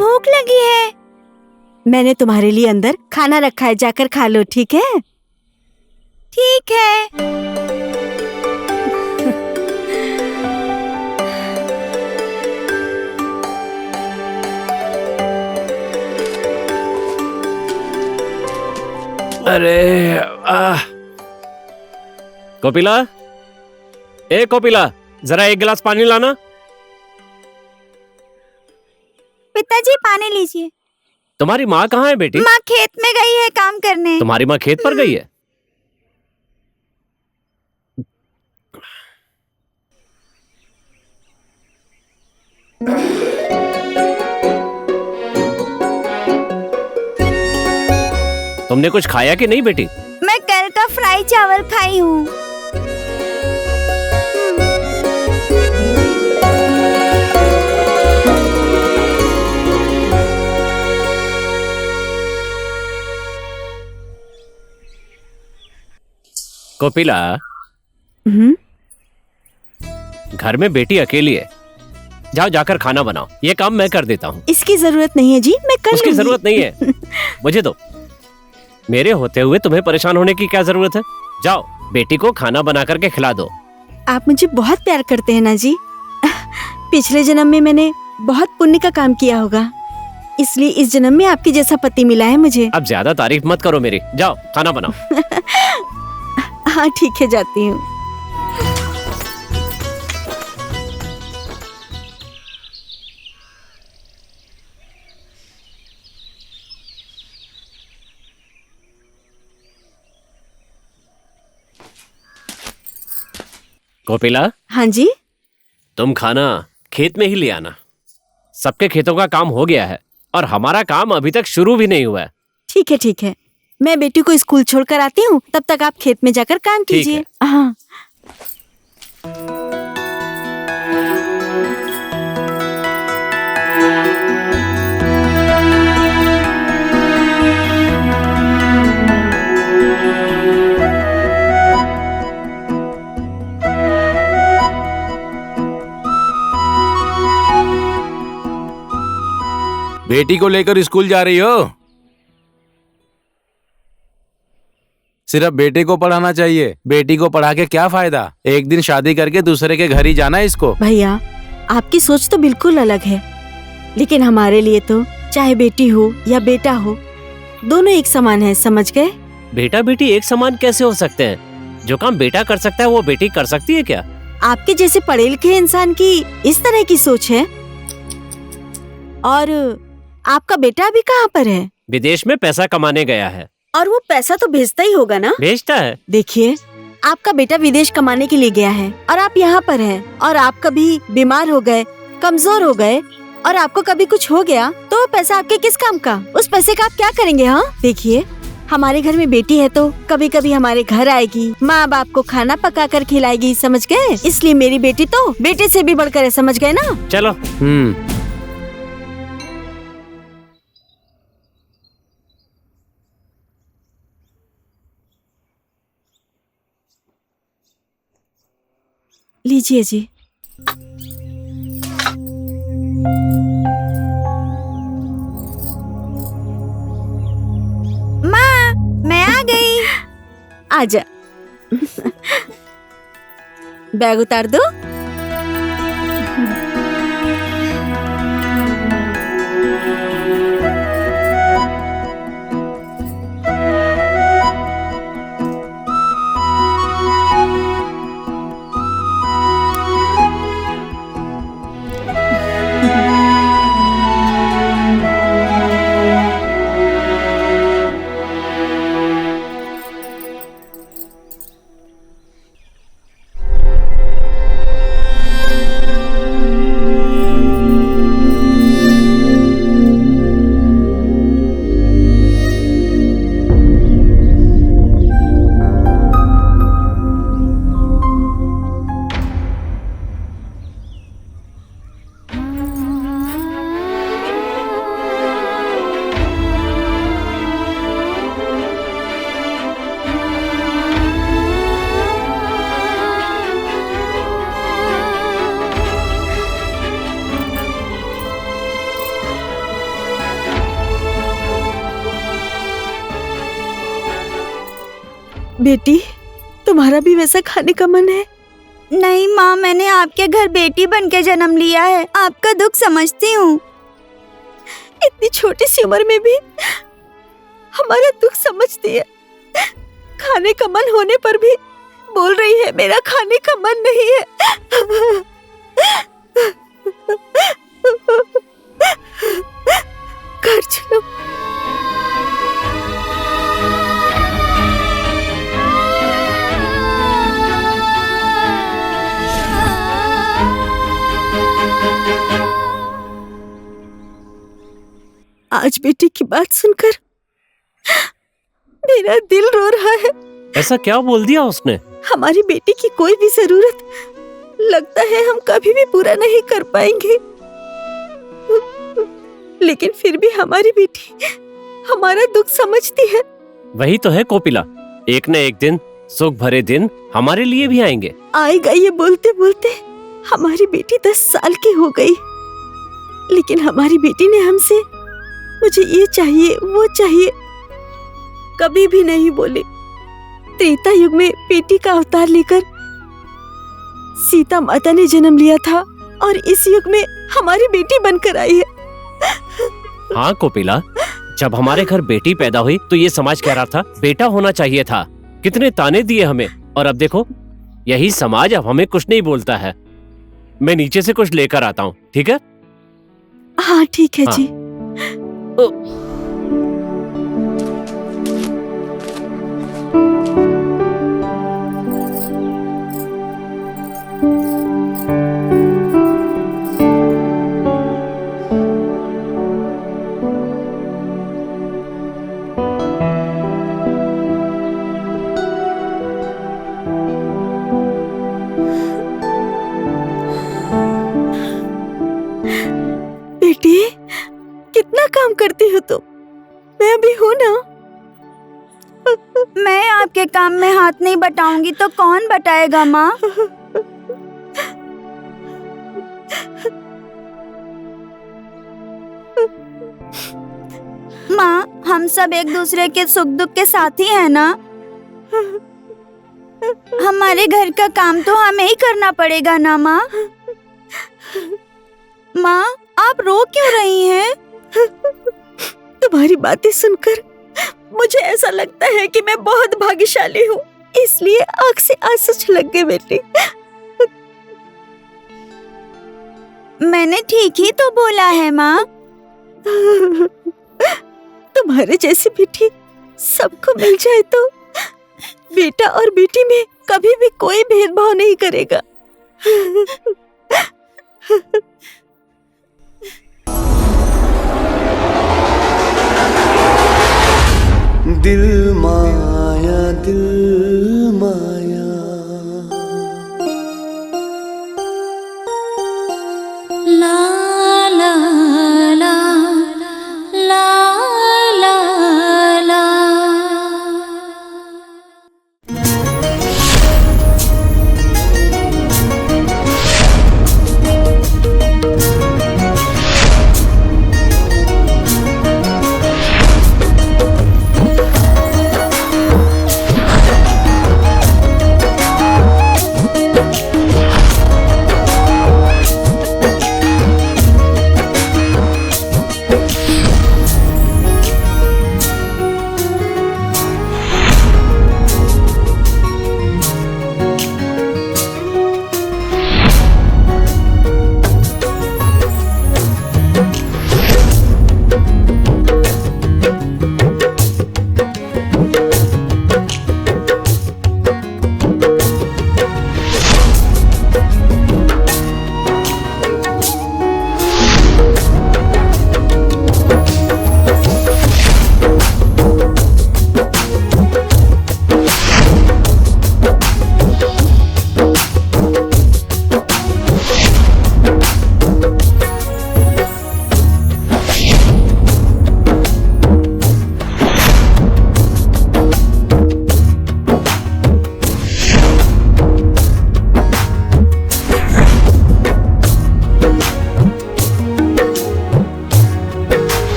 भूख लगी है। मैंने तुम्हारे लिए अंदर खाना रखा है, जाकर खा लो, ठीक है? ठीक है। अरे कोपिला, ए कोपिला, जरा एक गिलास पानी लाना। पिताजी पानी लीजिए। तुम्हारी माँ कहाँ है बेटी? माँ खेत में गई है काम करने। तुम्हारी माँ खेत पर गई है? तुमने कुछ खाया कि नहीं बेटी? मैं कल का फ्राई चावल खाई हूँ। कोपिला, घर में बेटी अकेली है, जाओ जाकर खाना बनाओ। ये काम मैं कर देता हूँ। इसकी जरूरत नहीं है जी, मैं कर उसकी जरूरत नहीं है, मुझे दो। मेरे होते हुए तुम्हें परेशान होने की क्या जरूरत है? जाओ बेटी को खाना बना करके खिला दो। आप मुझे बहुत प्यार करते हैं ना जी। पिछले जन्म में मैंने बहुत पुण्य का काम किया होगा, इसलिए इस जन्म में आपके जैसा पति मिला है मुझे। अब ज्यादा तारीफ मत करो मेरी, जाओ खाना बनाओ। हाँ ठीक है, जाती हूँ। कोपिला। हाँ जी। तुम खाना खेत में ही ले आना। सबके खेतों का काम हो गया है और हमारा काम अभी तक शुरू भी नहीं हुआ है। ठीक है ठीक है, मैं बेटी को स्कूल छोड़कर आती हूँ, तब तक आप खेत में जाकर काम कीजिए। हाँ। बेटी को लेकर स्कूल जा रही हो? सिर्फ बेटे को पढ़ाना चाहिए, बेटी को पढ़ा के क्या फायदा? एक दिन शादी करके दूसरे के घर ही जाना है इसको। भैया, आपकी सोच तो बिल्कुल अलग है, लेकिन हमारे लिए तो चाहे बेटी हो या बेटा हो, दोनों एक समान है, समझ गए? बेटा बेटी एक समान कैसे हो सकते हैं? जो काम बेटा कर सकता है वो बेटी कर सकती है क्या? आपके जैसे पढ़े लिखे इंसान की इस तरह की सोच है। और आपका बेटा अभी कहाँ पर है? विदेश में पैसा कमाने गया है। और वो पैसा तो भेजता ही होगा ना? भेजता है। देखिए, आपका बेटा विदेश कमाने के लिए गया है और आप यहाँ पर हैं, और आप कभी बीमार हो गए, कमजोर हो गए और आपको कभी कुछ हो गया तो वो पैसा आपके किस काम का? उस पैसे का आप क्या करेंगे? हाँ देखिए, हमारे घर में बेटी है तो कभी कभी हमारे घर आएगी, माँ बाप को खाना पका कर खिलाएगी, समझ गए? इसलिए मेरी बेटी तो बेटे से भी बढ़कर है, समझ गए ना? चलो। लीजिए जी। माँ, मैं आ गई। आजा। बैग उतार दो। बेटी, तुम्हारा भी वैसा खाने का मन है? नहीं माँ, मैंने आपके घर बेटी बन के जन्म लिया है। आपका दुख समझती हूँ। इतनी छोटी सी उम्र में भी हमारा दुख समझती है। खाने का मन होने पर भी बोल रही है मेरा खाने का मन नहीं है। घर चलो। आज बेटी की बात सुनकर मेरा दिल रो रहा है। ऐसा क्या बोल दिया उसने? हमारी बेटी की कोई भी जरूरत लगता है हम कभी भी पूरा नहीं कर पाएंगे, लेकिन फिर भी हमारी बेटी हमारा दुख समझती है। वही तो है कोपिला, एक न एक दिन सुख भरे दिन हमारे लिए भी आएंगे। आएगा ये बोलते बोलते हमारी बेटी 10 साल की हो गई, लेकिन हमारी बेटी ने हमसे मुझे ये चाहिए वो चाहिए कभी भी नहीं बोली। त्रेता युग में बेटी का अवतार लेकर सीता माता ने जन्म लिया था और इस युग में हमारी बेटी बनकर आई है। हाँ कोपिला, जब हमारे घर बेटी पैदा हुई तो ये समाज कह रहा था बेटा होना चाहिए था। कितने ताने दिए हमें, और अब देखो यही समाज अब हमें कुछ नहीं बोलता है। मैं नीचे से कुछ लेकर आता हूँ, ठीक है? हाँ ठीक है हाँ। जी। बेटी, कितना काम करती हो तुम? मैं भी हूँ ना। मैं आपके काम में हाथ नहीं बटाऊंगी तो कौन बटाएगा माँ? माँ, हम सब एक दूसरे के सुख दुख के साथी हैं ना। हमारे घर का काम तो हमें ही करना पड़ेगा ना माँ। माँ, आप रो क्यों रही हैं? तुम्हारी बातें सुनकर मुझे ऐसा लगता है कि मैं बहुत भाग्यशाली हूँ, इसलिए आँख से आंसू छलक गए बेटी। मैंने ठीक ही तो बोला है माँ। तुम्हारे जैसी बेटी सबको मिल जाए तो बेटा और बेटी में कभी भी कोई भेदभाव नहीं करेगा। दिल माया दिल माया, ला ला ला ला ला ला।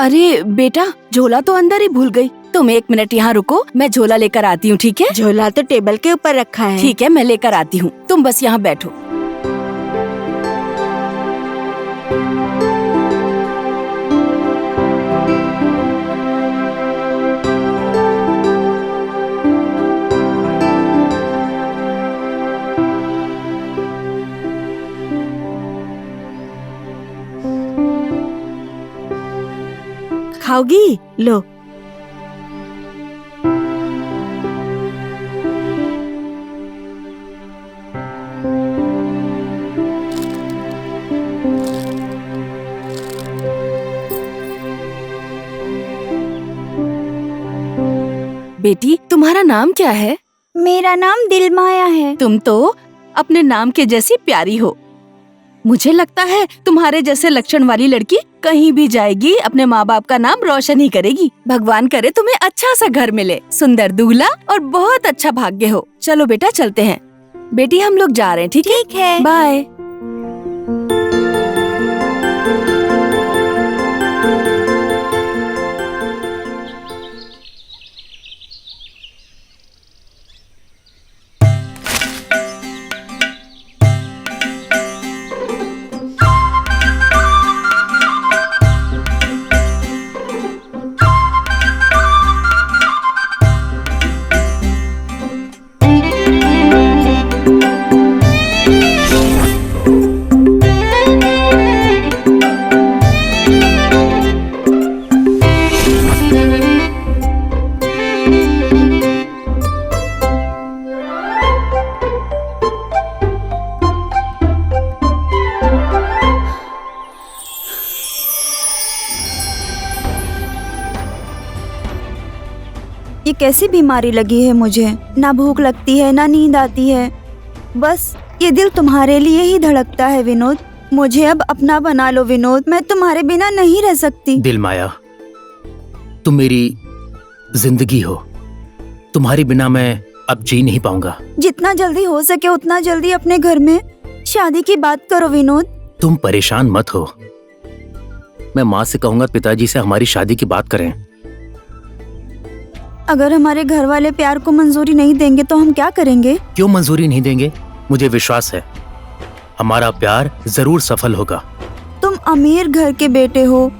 अरे बेटा, झोला तो अंदर ही भूल गई। तुम 1 मिनट यहाँ रुको, मैं झोला लेकर आती हूँ, ठीक है? झोला तो टेबल के ऊपर रखा है। ठीक है, मैं लेकर आती हूँ, तुम बस यहाँ बैठो। खाओगी? लो। बेटी, तुम्हारा नाम क्या है? मेरा नाम दिलमाया है। तुम तो अपने नाम के जैसी प्यारी हो। मुझे लगता है तुम्हारे जैसे लक्षण वाली लड़की कहीं भी जाएगी अपने माँ बाप का नाम रोशन ही करेगी। भगवान करे तुम्हें अच्छा सा घर मिले, सुंदर दूल्हा और बहुत अच्छा भाग्य हो। चलो बेटा, चलते हैं। बेटी, हम लोग जा रहे हैं, ठीक है? ठीक है। बाय। ये कैसी बीमारी लगी है मुझे? ना भूख लगती है, ना नींद आती है। बस ये दिल तुम्हारे लिए ही धड़कता है विनोद। मुझे अब अपना बना लो विनोद, मैं तुम्हारे बिना नहीं रह सकती। दिलमाया, तुम मेरी जिंदगी हो। तुम्हारे बिना मैं अब जी नहीं पाऊंगा। जितना जल्दी हो सके उतना जल्दी अपने घर में शादी की बात करो विनोद। तुम परेशान मत हो, मैं माँ से कहूंगा पिताजी से हमारी शादी की बात करें। अगर हमारे घर वाले प्यार को मंजूरी नहीं देंगे तो हम क्या करेंगे? क्यों मंजूरी नहीं देंगे? मुझे विश्वास है हमारा प्यार जरूर सफल होगा। तुम अमीर घर के बेटे हो,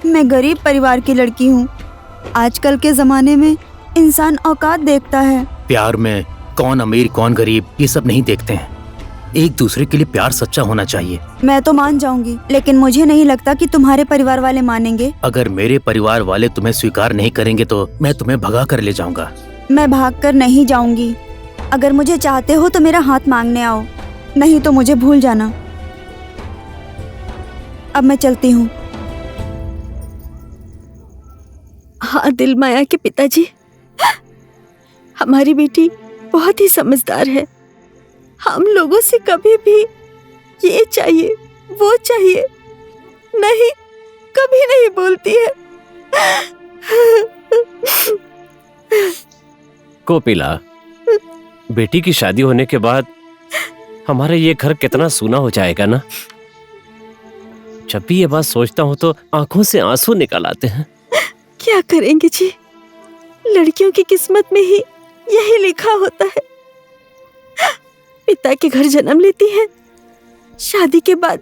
मैं गरीब परिवार की लड़की हूँ। आजकल के जमाने में इंसान औकात देखता है। प्यार में कौन अमीर कौन गरीब ये सब नहीं देखते हैं। एक दूसरे के लिए प्यार सच्चा होना चाहिए। मैं तो मान जाऊंगी, लेकिन मुझे नहीं लगता कि तुम्हारे परिवार वाले मानेंगे। अगर मेरे परिवार वाले तुम्हें स्वीकार नहीं करेंगे तो मैं तुम्हें भगा कर ले जाऊंगा। मैं भाग कर नहीं जाऊंगी। अगर मुझे चाहते हो तो मेरा हाथ मांगने आओ, नहीं तो मुझे भूल जाना। अब मैं चलती हूँ। हाँ दिलमाया के पिताजी, हमारी बेटी बहुत ही समझदार है। हम लोगों से कभी भी ये चाहिए वो चाहिए नहीं, कभी नहीं बोलती है। कोपिला, बेटी की शादी होने के बाद हमारा ये घर कितना सूना हो जाएगा ना। जब भी ये बात सोचता हूँ तो आंखों से आंसू निकल आते हैं। क्या करेंगे जी, लड़कियों की किस्मत में ही यही लिखा होता है। पिता के घर जन्म लेती है, शादी के बाद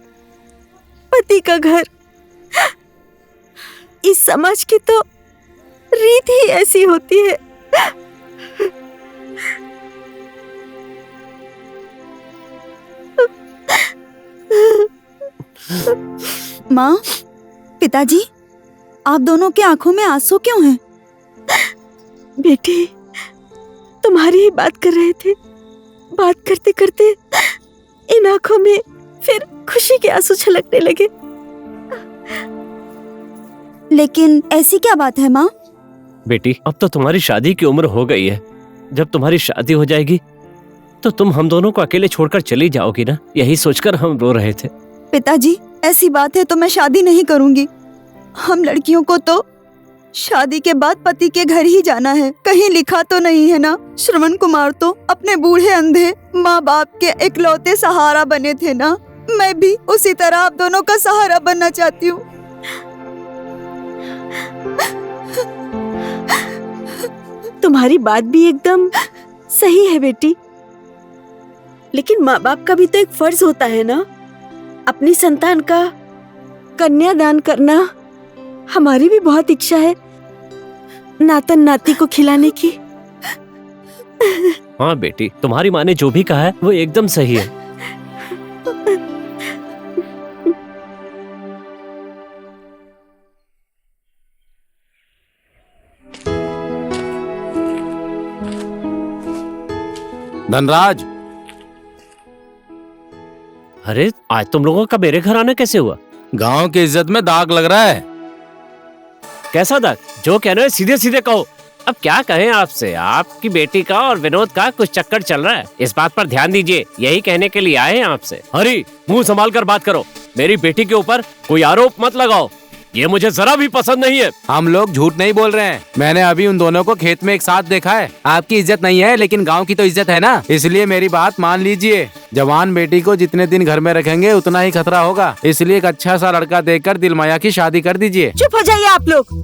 पति का घर। इस समाज की तो रीत ही ऐसी होती है। माँ, पिताजी, आप दोनों की आंखों में आंसू क्यों हैं? बेटी, तुम्हारी ही बात कर रहे थे। बात करते करते इन आंखों में फिर खुशी के आंसू छलकने लगे। लेकिन ऐसी क्या बात है माँ? बेटी, अब तो तुम्हारी शादी की उम्र हो गई है। जब तुम्हारी शादी हो जाएगी तो तुम हम दोनों को अकेले छोड़कर चली जाओगी ना, यही सोचकर हम रो रहे थे। पिताजी, ऐसी बात है तो मैं शादी नहीं करूंगी। हम लड़कियों को तो शादी के बाद पति के घर ही जाना है। कहीं लिखा तो नहीं है ना? श्रवण कुमार तो अपने बूढ़े अंधे माँ बाप के इकलौते सहारा बने थे ना। मैं भी उसी तरह आप दोनों का सहारा बनना चाहती हूँ। तुम्हारी बात भी एकदम सही है बेटी, लेकिन माँ बाप का भी तो एक फर्ज होता है ना, अपनी संतान का कन्यादान करना। हमारी भी बहुत इच्छा है नातन नाती को खिलाने की। हाँ बेटी, तुम्हारी माँ ने जो भी कहा है वो एकदम सही है। धनराज, अरे आज तुम लोगों का मेरे घर आना कैसे हुआ? गांव की इज्जत में दाग लग रहा है। कैसा दाग? जो कहना है सीधे सीधे कहो। अब क्या कहें आपसे, आपकी बेटी का और विनोद का कुछ चक्कर चल रहा है, इस बात पर ध्यान दीजिए, यही कहने के लिए आए हैं आपसे। हरी, मुंह संभाल कर बात करो, मेरी बेटी के ऊपर कोई आरोप मत लगाओ, ये मुझे जरा भी पसंद नहीं है। हम लोग झूठ नहीं बोल रहे हैं, मैंने अभी उन दोनों को खेत में एक साथ देखा है। आपकी इज्जत नहीं है लेकिन गांव की तो इज्जत है ना, इसलिए मेरी बात मान लीजिए। जवान बेटी को जितने दिन घर में रखेंगे उतना ही खतरा होगा, इसलिए एक अच्छा सा लड़का देखकर दिलमाया की शादी कर दीजिए। चुप हो जाइए आप लोग।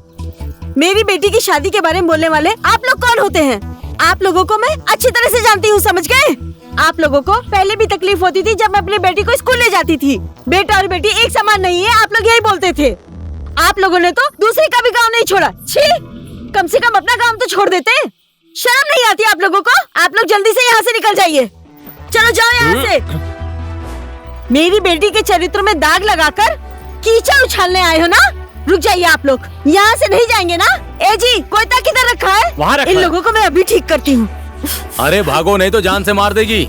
मेरी बेटी की शादी के बारे में बोलने वाले आप लोग कौन होते हैं? आप लोगों को मैं अच्छी तरह से जानती हूँ, समझ गए? आप लोगों को पहले भी तकलीफ होती थी जब मैं अपनी बेटी को स्कूल ले जाती थी। बेटा और बेटी एक समान नहीं है, आप लोग यही बोलते थे। आप लोगों ने तो दूसरे का भी गाँव नहीं छोड़ा। छी, कम से कम अपना गाँव तो छोड़ देते। शर्म नहीं आती आप लोगों को? आप लोग जल्दी से यहाँ से निकल जाइए, चलो जाओ यहाँ से। मेरी बेटी के चरित्र में दाग लगाकर कीचड़ उछालने आए हो ना? रुक जाइए आप लोग, यहाँ से नहीं जाएंगे ना? ए जी, कोयता किधर रखा है? वहाँ रखा इन है। लोगों को मैं अभी ठीक करती हूँ। अरे भागो नहीं तो जान से मार देगी।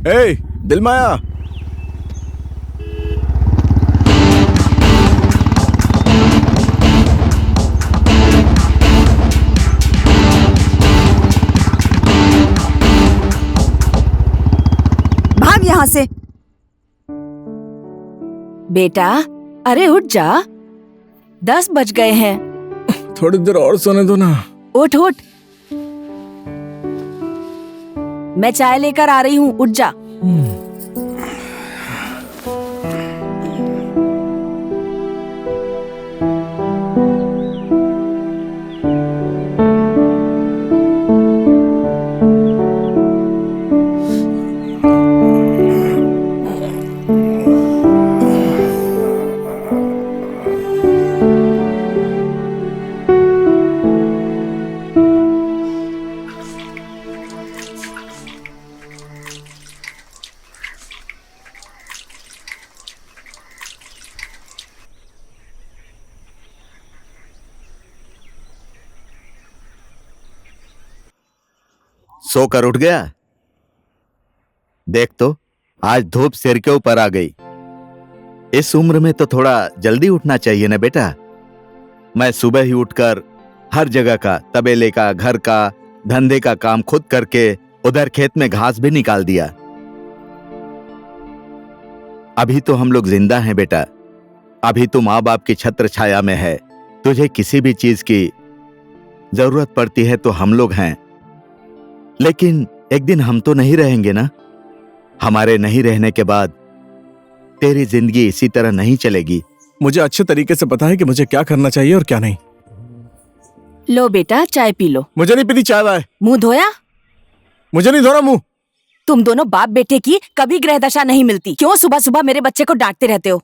ए, दिलमाया, भाग यहाँ से। बेटा, अरे उठ जा, 10 बज गए हैं। थोड़ी देर और सोने दो ना। उठ उठ, मैं चाय लेकर आ रही हूँ, उठ जा। सोकर उठ गया? देख तो, आज धूप सिर के ऊपर आ गई। इस उम्र में तो थोड़ा जल्दी उठना चाहिए ना बेटा। मैं सुबह ही उठकर हर जगह का, तबेले का, घर का, धंधे का काम खुद करके उधर खेत में घास भी निकाल दिया। अभी तो हम लोग जिंदा हैं बेटा, अभी तो माँ बाप की छत्र छाया में है। तुझे किसी भी चीज की जरूरत पड़ती है तो हम लोग हैं, लेकिन एक दिन हम तो नहीं रहेंगे ना। हमारे नहीं रहने के बाद तेरी जिंदगी इसी तरह नहीं चलेगी। मुझे अच्छे तरीके से पता है कि मुझे क्या करना चाहिए और क्या नहीं। लो बेटा, चाय पी लो। मुझे नहीं पीनी चाय वाय। मुंह धोया? मुझे नहीं धो रहा मुंह। तुम दोनों बाप बेटे की कभी ग्रह दशा नहीं मिलती। क्यों सुबह सुबह मेरे बच्चे को डांटते रहते हो?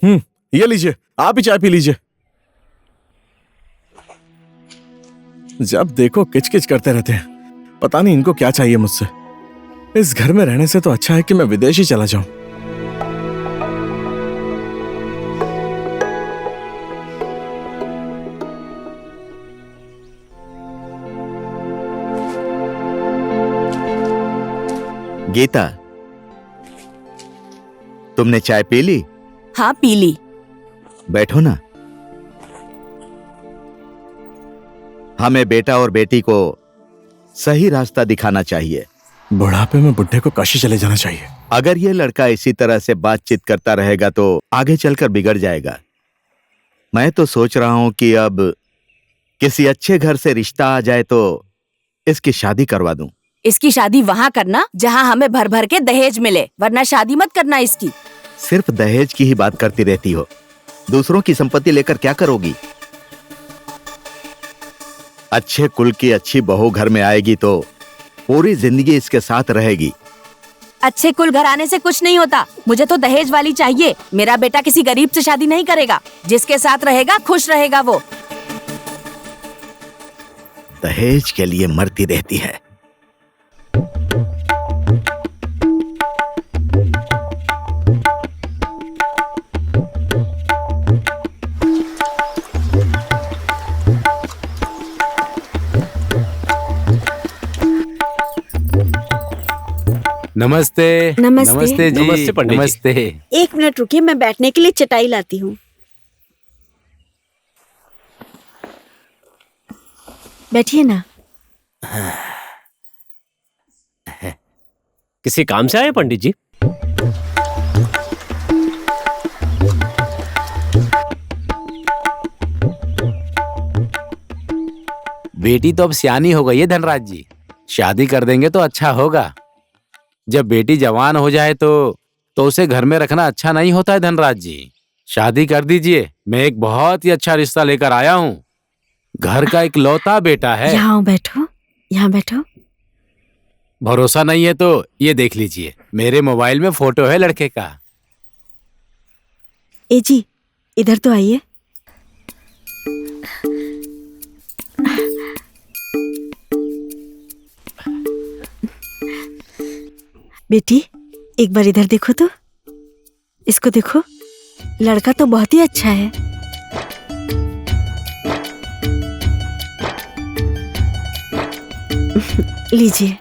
ये लीजिए, आप ही चाय पी लीजिए। जब देखो किचकिच करते रहते हैं, पता नहीं इनको क्या चाहिए मुझसे। इस घर में रहने से तो अच्छा है कि मैं विदेश ही चला जाऊं। गीता, तुमने चाय पी ली? हाँ पी ली। बैठो ना। हमें बेटा और बेटी को सही रास्ता दिखाना चाहिए। बुढ़ापे में बुढ़े को काशी चले जाना चाहिए। अगर ये लड़का इसी तरह से बातचीत करता रहेगा तो आगे चलकर बिगड़ जाएगा। मैं तो सोच रहा हूं कि अब किसी अच्छे घर से रिश्ता आ जाए तो इसकी शादी करवा दूं। इसकी शादी वहाँ करना जहाँ हमें भर भर के दहेज मिले, वरना शादी मत करना इसकी। सिर्फ दहेज की ही बात करती रहती हो। दूसरों की संपत्ति लेकर क्या करोगी? अच्छे कुल की अच्छी बहू घर में आएगी तो पूरी जिंदगी इसके साथ रहेगी। अच्छे कुल घराने से कुछ नहीं होता। मुझे तो दहेज वाली चाहिए। मेरा बेटा किसी गरीब से शादी नहीं करेगा। जिसके साथ रहेगा खुश रहेगा वो। दहेज के लिए मरती रहती है। नमस्ते। नमस्ते। नमस्ते जी। नमस्ते पंडित जी। नमस्ते। 1 मिनट रुकिए, मैं बैठने के लिए चटाई लाती हूँ। बैठिए ना। किसी काम से आए पंडित जी? बेटी तो अब सियानी हो गई है धनराज जी। शादी कर देंगे तो अच्छा होगा। जब बेटी जवान हो जाए तो उसे घर में रखना अच्छा नहीं होता है धनराज जी। शादी कर दीजिए। मैं एक बहुत ही अच्छा रिश्ता लेकर आया हूँ। घर का इकलौता बेटा है। यहाँ बैठो, यहाँ बैठो। भरोसा नहीं है तो ये देख लीजिए, मेरे मोबाइल में फोटो है लड़के का। ए जी, इधर तो आइए। बेटी, एक बार इधर देखो तो। इसको देखो, लड़का तो बहुत ही अच्छा है। लीजिए।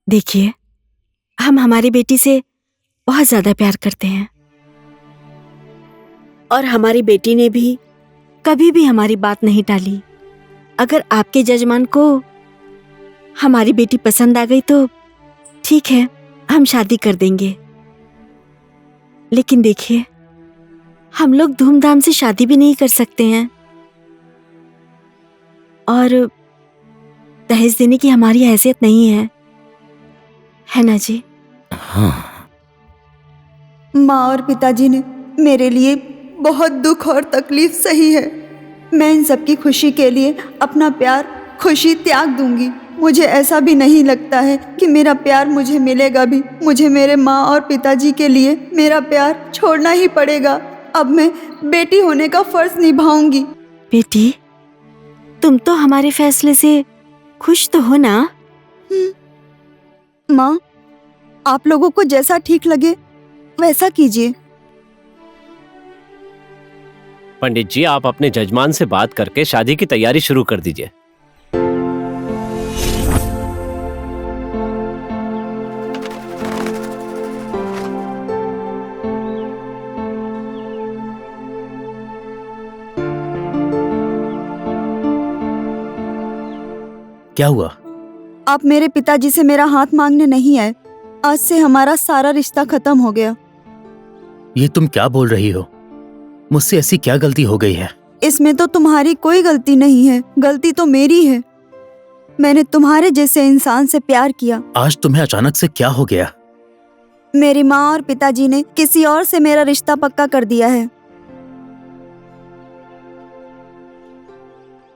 देखिए, हम हमारी बेटी से बहुत ज्यादा प्यार करते हैं और हमारी बेटी ने भी कभी भी हमारी बात नहीं टाली। अगर आपके जजमान को हमारी बेटी पसंद आ गई तो ठीक है, हम शादी कर देंगे। लेकिन देखिए, हम लोग धूमधाम से शादी भी नहीं कर सकते हैं और दहेज देने की हमारी हैसियत नहीं है ना जी? हाँ। माँ और पिताजी ने मेरे लिए बहुत दुख और तकलीफ सही है। मैं इन सबकी खुशी के लिए अपना प्यार, खुशी त्याग दूंगी। मुझे ऐसा भी नहीं लगता है कि मेरा प्यार मुझे मिलेगा भी। मुझे मेरे माँ और पिताजी के लिए मेरा प्यार छोड़ना ही पड़ेगा। अब मैं बेटी होने का फर्ज निभाऊंगी। बेटी, तुम तो हमारे फैसले से खुश तो हो ना? माँ, आप लोगों को जैसा ठीक लगे वैसा कीजिए। पंडित जी, आप अपने जजमान से बात करके शादी की तैयारी शुरू कर दीजिए। क्या हुआ? आप मेरे पिताजी से मेरा हाथ मांगने नहीं आए। आज से हमारा सारा रिश्ता खत्म हो गया। ये तुम क्या बोल रही हो? मुझसे ऐसी क्या गलती हो गई है? इसमें तो तुम्हारी कोई गलती नहीं है, गलती तो मेरी है। मैंने तुम्हारे जैसे इंसान से प्यार किया। आज तुम्हें अचानक से क्या हो गया? मेरी माँ और पिताजी ने किसी और से मेरा रिश्ता पक्का कर दिया है।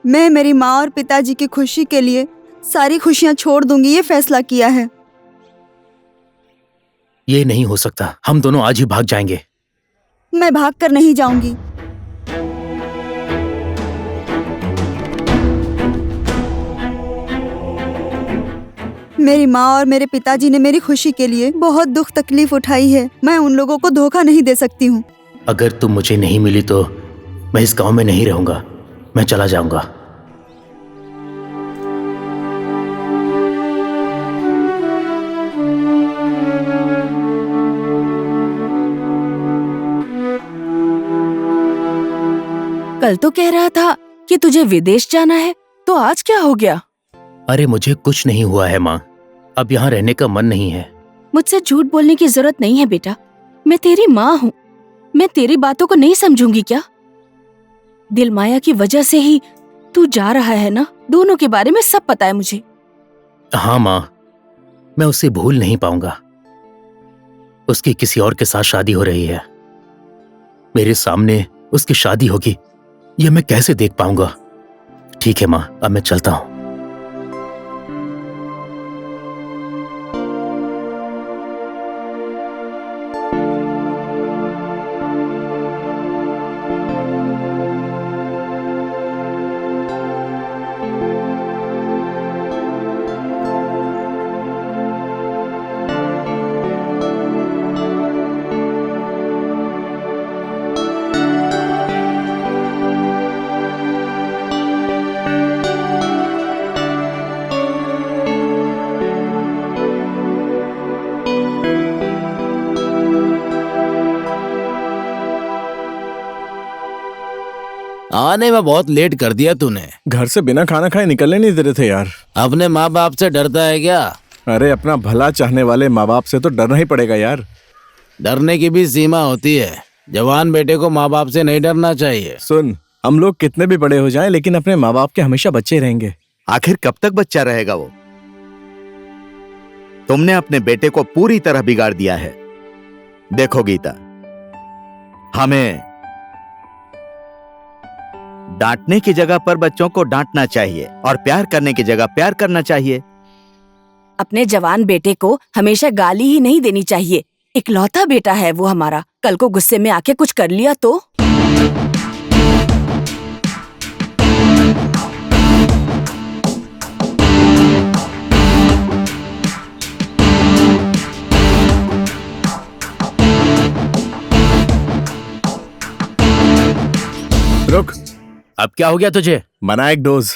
मैं मेरी माँ और पिताजी की खुशी के लिए सारी खुशियाँ छोड़ दूंगी, ये फैसला किया है। ये नहीं हो सकता। हम दोनों आज ही भाग जाएंगे। मैं भाग कर नहीं जाऊंगी। मेरी माँ और मेरे पिताजी ने मेरी खुशी के लिए बहुत दुख तकलीफ उठाई है। मैं उन लोगों को धोखा नहीं दे सकती हूँ। अगर तुम मुझे नहीं मिली तो मैं इस गांव में नहीं रहूंगा, मैं चला जाऊंगा। कल तो कह रहा था कि तुझे विदेश जाना है, तो आज क्या हो गया? अरे मुझे कुछ नहीं हुआ है माँ, अब यहाँ रहने का मन नहीं है। मुझसे झूठ बोलने की जरूरत नहीं है बेटा, मैं तेरी माँ हूँ। मैं तेरी बातों को नहीं समझूंगी क्या? दिल माया की वजह से ही तू जा रहा है ना, दोनों के बारे में सब पता है मुझे। हाँ माँ, मैं उसे भूल नहीं पाऊंगा। उसकी किसी और के साथ शादी हो रही है, मेरे सामने उसकी शादी होगी, यह मैं कैसे देख पाऊंगा। ठीक है माँ, अब मैं चलता हूँ। आने में बहुत लेट कर दिया तूने। घर से बिना खाना खाए निकलने नहीं दे रहे थे यार। अपने माँ बाप से डरता है क्या? अरे अपना भला चाहने वाले माँ बाप से तो डरना ही पड़ेगा यार। डरने की भी सीमा होती है। जवान बेटे को माँ बाप से नहीं डरना चाहिए। सुन, हम लोग कितने भी बड़े हो जाएं, लेकिन अपने माँ बाप के हमेशा बच्चे रहेंगे। आखिर कब तक बच्चा रहेगा वो? तुमने अपने बेटे को पूरी तरह बिगाड़ दिया है। देखो गीता, हमें डांटने की जगह पर बच्चों को डांटना चाहिए और प्यार करने की जगह प्यार करना चाहिए। अपने जवान बेटे को हमेशा गाली ही नहीं देनी चाहिए। इकलौता बेटा है वो हमारा, कल को गुस्से में आके कुछ कर लिया तो? रुक, अब क्या हो गया तुझे? बना एक डोज।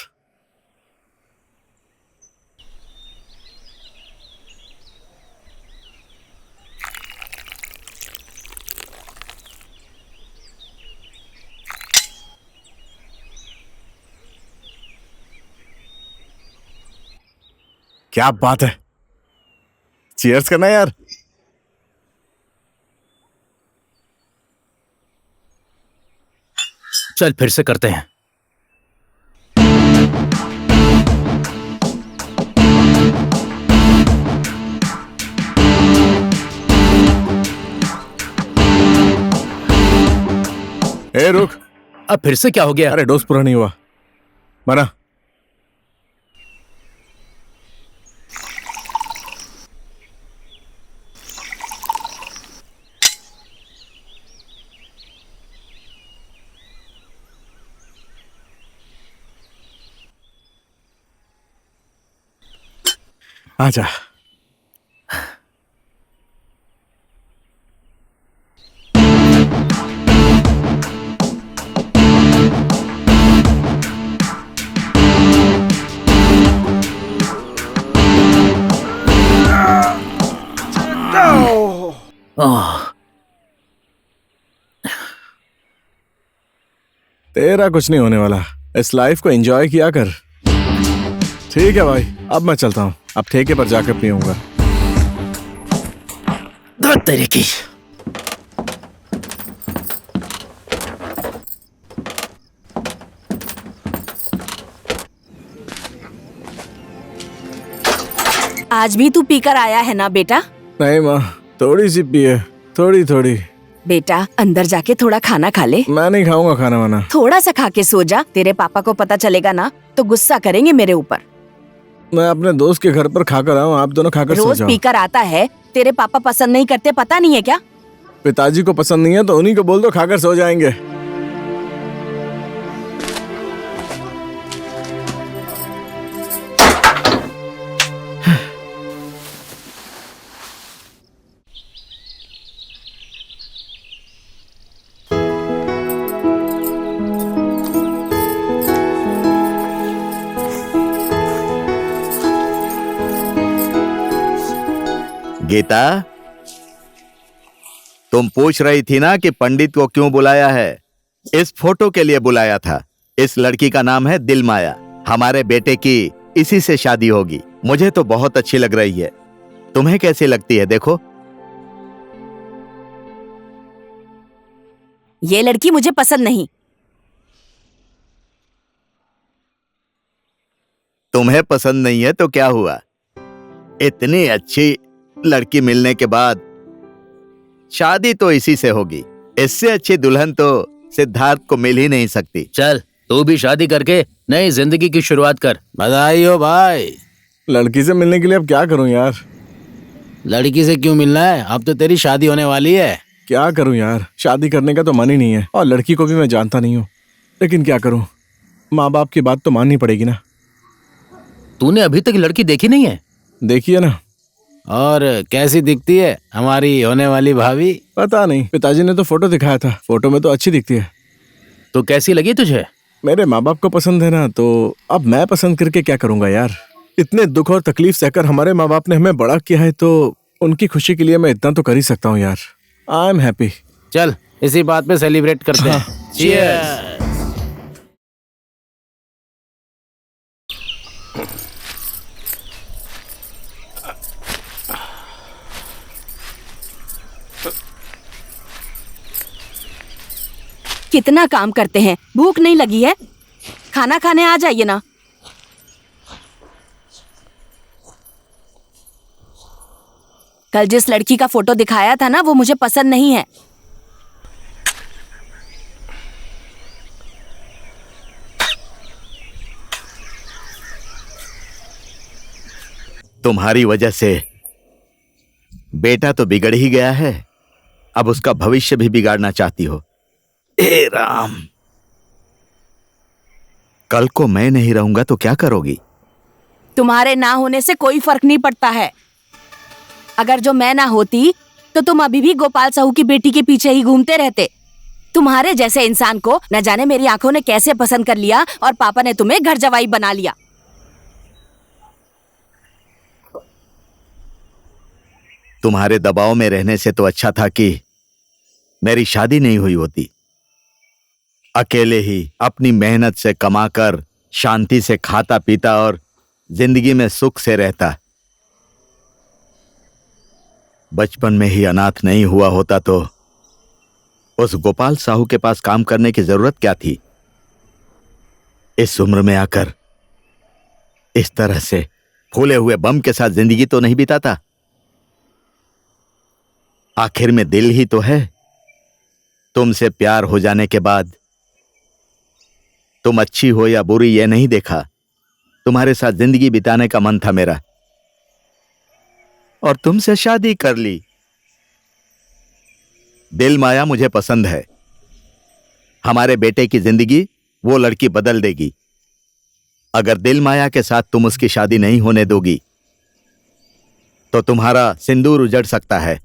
क्या बात है, चीयर्स करना यार। चल फिर से करते हैं। ए रुक, अब फिर से क्या हो गया? अरे डोज पूरा नहीं हुआ, बना। आजा। तेरा कुछ नहीं होने वाला, इस लाइफ को एंजॉय किया कर। ठीक है भाई, अब मैं चलता हूँ, अब ठेके पर जाकर पीऊंगा। तेरे की। आज भी तू पीकर आया है ना बेटा? नहीं माँ, थोड़ी सी पिए, थोड़ी थोड़ी। बेटा अंदर जाके थोड़ा खाना खा ले। मैं नहीं खाऊंगा खाना वाना। थोड़ा सा खा के सो जा, तेरे पापा को पता चलेगा ना तो गुस्सा करेंगे मेरे ऊपर। मैं अपने दोस्त के घर पर खाकर आऊँ, आप दोनों खाकर सो रोज जाओ। पीकर आता है, तेरे पापा पसंद नहीं करते, पता नहीं है क्या? पिताजी को पसंद नहीं है तो उन्हीं को बोल दो, खाकर सो जाएंगे। गीता, तुम पूछ रही थी ना कि पंडित को क्यों बुलाया है? इस फोटो के लिए बुलाया था। इस लड़की का नाम है दिलमाया। हमारे बेटे की इसी से शादी होगी। मुझे तो बहुत अच्छी लग रही है। तुम्हें कैसी लगती है? देखो। ये लड़की मुझे पसंद नहीं। तुम्हें पसंद नहीं है तो क्या हुआ? इतनी अच्छी लड़की मिलने के बाद शादी तो इसी से होगी। इससे अच्छी दुल्हन तो सिद्धार्थ को मिल ही नहीं सकती। चल तू भी शादी करके नई जिंदगी की शुरुआत कर। बधाई हो भाई। लड़की से मिलने के लिए अब क्या करूं यार? लड़की से क्यों मिलना है? अब तो तेरी शादी होने वाली है। क्या करूं यार, शादी करने का तो मन ही नहीं है और लड़की को भी मैं जानता नहीं हूँ। लेकिन क्या करूं, माँ बाप की बात तो माननी पड़ेगी ना। तूने अभी तक लड़की देखी नहीं है? देखिए ना। और कैसी दिखती है हमारी होने वाली भाभी? पता नहीं, पिताजी ने तो फोटो दिखाया था। फोटो में तो अच्छी दिखती है। तो कैसी लगी तुझे? मेरे माँ बाप को पसंद है ना, तो अब मैं पसंद करके क्या करूंगा यार। इतने दुख और तकलीफ सहकर हमारे माँ बाप ने हमें बड़ा किया है, तो उनकी खुशी के लिए मैं इतना तो कर ही सकता हूँ यार। I am happy. चल इसी बात पे सेलिब्रेट करते हैं। Cheers! कितना काम करते हैं, भूख नहीं लगी है? खाना खाने आ जाइए ना। कल जिस लड़की का फोटो दिखाया था ना, वो मुझे पसंद नहीं है। तुम्हारी वजह से बेटा तो बिगड़ ही गया है, अब उसका भविष्य भी बिगाड़ना चाहती हो। ए राम, कल को मैं नहीं रहूंगा तो क्या करोगी? तुम्हारे ना होने से कोई फर्क नहीं पड़ता है। अगर जो मैं ना होती तो तुम अभी भी गोपाल साहू की बेटी के पीछे ही घूमते रहते। तुम्हारे जैसे इंसान को न जाने मेरी आंखों ने कैसे पसंद कर लिया और पापा ने तुम्हें घर जवाई बना लिया। तुम्हारे दबाव में रहने से तो अच्छा था कि मेरी शादी नहीं हुई होती। अकेले ही अपनी मेहनत से कमाकर शांति से खाता पीता और जिंदगी में सुख से रहता। बचपन में ही अनाथ नहीं हुआ होता तो उस गोपाल साहू के पास काम करने की जरूरत क्या थी? इस उम्र में आकर इस तरह से फूले हुए बम के साथ जिंदगी तो नहीं बिताता। आखिर में दिल ही तो है। तुमसे प्यार हो जाने के बाद तुम अच्छी हो या बुरी ये नहीं देखा, तुम्हारे साथ जिंदगी बिताने का मन था मेरा, और तुमसे शादी कर ली। दिल माया मुझे पसंद है। हमारे बेटे की जिंदगी वो लड़की बदल देगी। अगर दिल माया के साथ तुम उसकी शादी नहीं होने दोगी तो तुम्हारा सिंदूर उजड़ सकता है।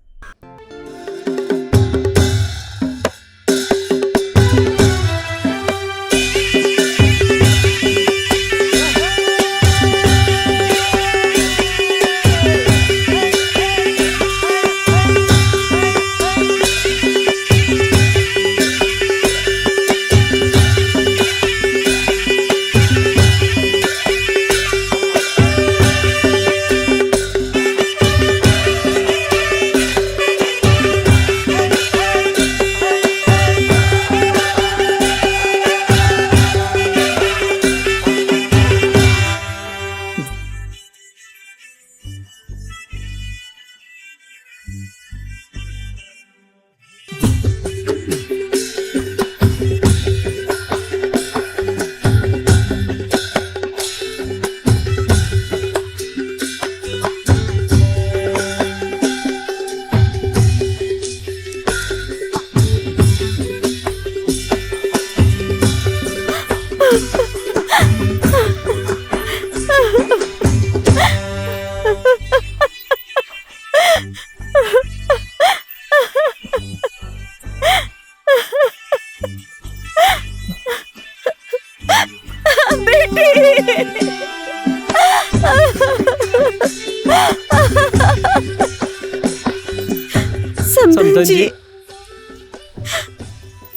समधन जी,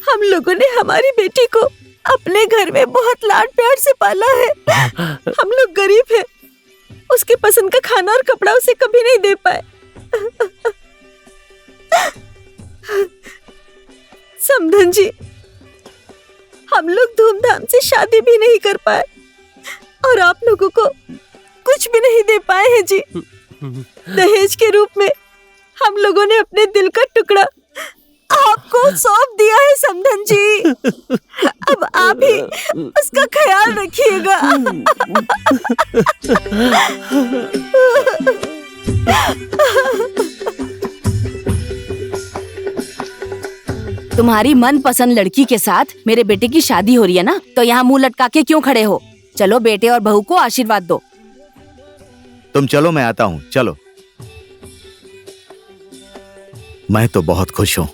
हम लोगों ने हमारी बेटी को अपने घर में बहुत लाड प्यार से पाला है। हम लोग गरीब हैं, उसके पसंद का खाना और कपड़ा उसे कभी नहीं दे पाए। समधन जी, हम लोग धूमधाम से शादी भी नहीं कर पाए और आप लोगों को कुछ भी नहीं दे पाए हैं जी। दहेज के रूप में हम लोगों ने अपने दिल का टुकड़ा आपको सौंप दिया है समधन जी। अब आप ही उसका ख्याल रखिएगा। तुम्हारी मनपसंद लड़की के साथ मेरे बेटे की शादी हो रही है ना, तो यहाँ मुंह लटका के क्यों खड़े हो? चलो बेटे और बहू को आशीर्वाद दो। तुम चलो, मैं आता हूँ। चलो। मैं तो बहुत खुश हूँ।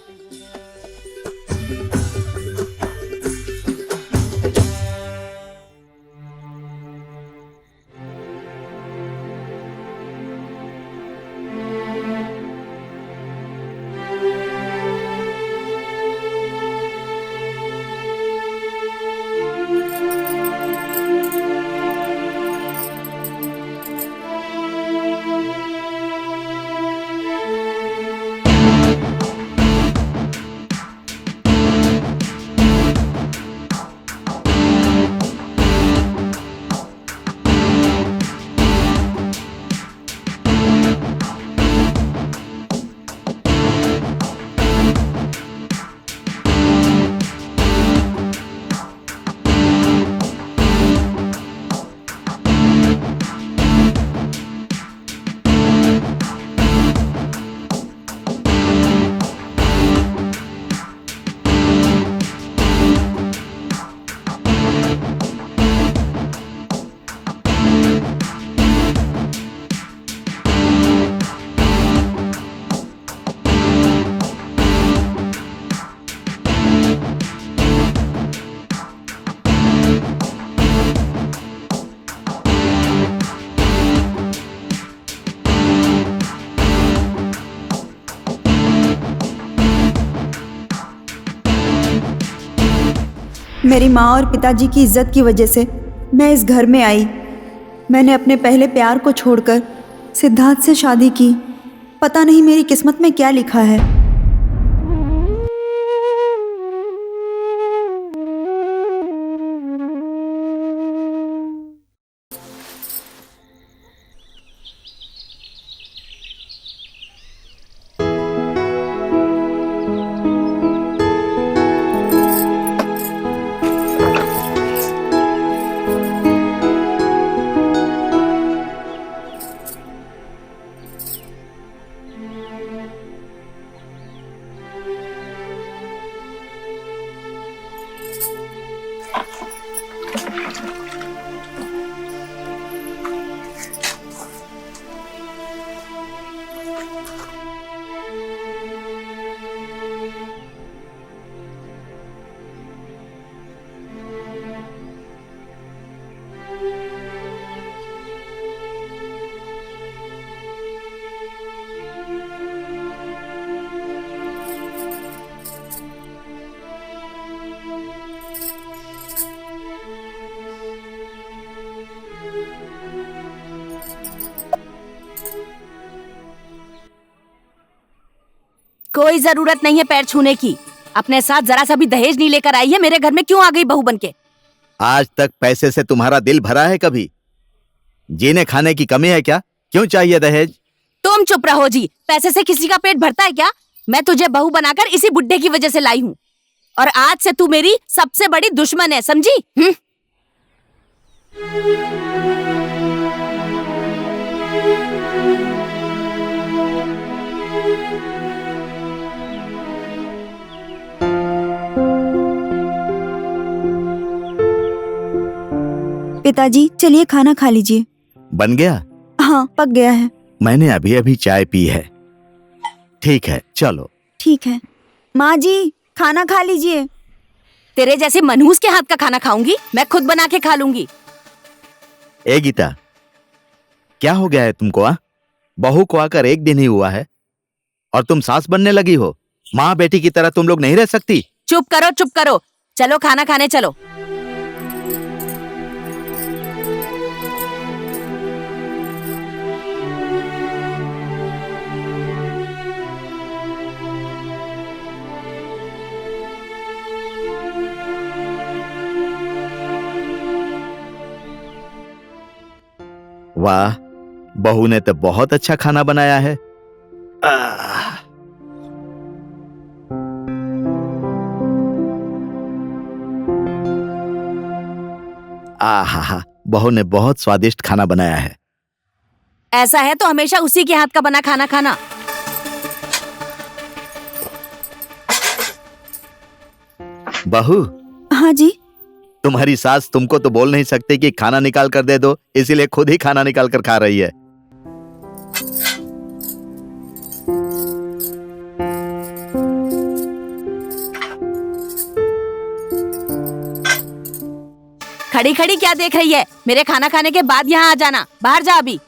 मेरी माँ और पिताजी की इज्जत की वजह से मैं इस घर में आई। मैंने अपने पहले प्यार को छोड़कर सिद्धार्थ से शादी की। पता नहीं मेरी किस्मत में क्या लिखा है। कोई जरूरत नहीं है पैर छूने की। अपने साथ जरा सा भी दहेज नहीं लेकर आई है, मेरे घर में क्यों आ गई बहू बनके? आज तक पैसे से तुम्हारा दिल भरा है कभी? जीने खाने की कमी है क्या? क्यों चाहिए दहेज? तुम चुप रहो जी। पैसे से किसी का पेट भरता है क्या? मैं तुझे बहू बनाकर इसी बुड्ढे की वजह से लाई हूँ, और आज से तू मेरी सबसे बड़ी दुश्मन है, समझी? पिताजी चलिए खाना खा लीजिए। बन गया? हाँ पक गया है। मैंने अभी अभी चाय पी है। ठीक है चलो। ठीक है। माँ जी खाना खा लीजिए। तेरे जैसे मनहूस के हाथ का खाना खाऊंगी? मैं खुद बना के खा लूंगी। ए गीता, क्या हो गया है तुमको? बहू को आकर एक दिन ही हुआ है और तुम सास बनने लगी हो। माँ बेटी की तरह तुम लोग नहीं रह सकती। चुप करो, चलो खाना खाने चलो। वाह, बहू ने तो बहुत अच्छा खाना बनाया है। आहा, बहू ने बहुत स्वादिष्ट खाना बनाया है। ऐसा है तो हमेशा उसी के हाथ का बना खाना खाना। बहू, हाँ जी। तुम्हारी सास तुमको तो बोल नहीं सकती कि खाना निकाल कर दे दो, इसीलिए खुद ही खाना निकाल कर खा रही है। खड़ी खड़ी क्या देख रही है? मेरे खाना खाने के बाद यहाँ आ जाना। बाहर जा अभी।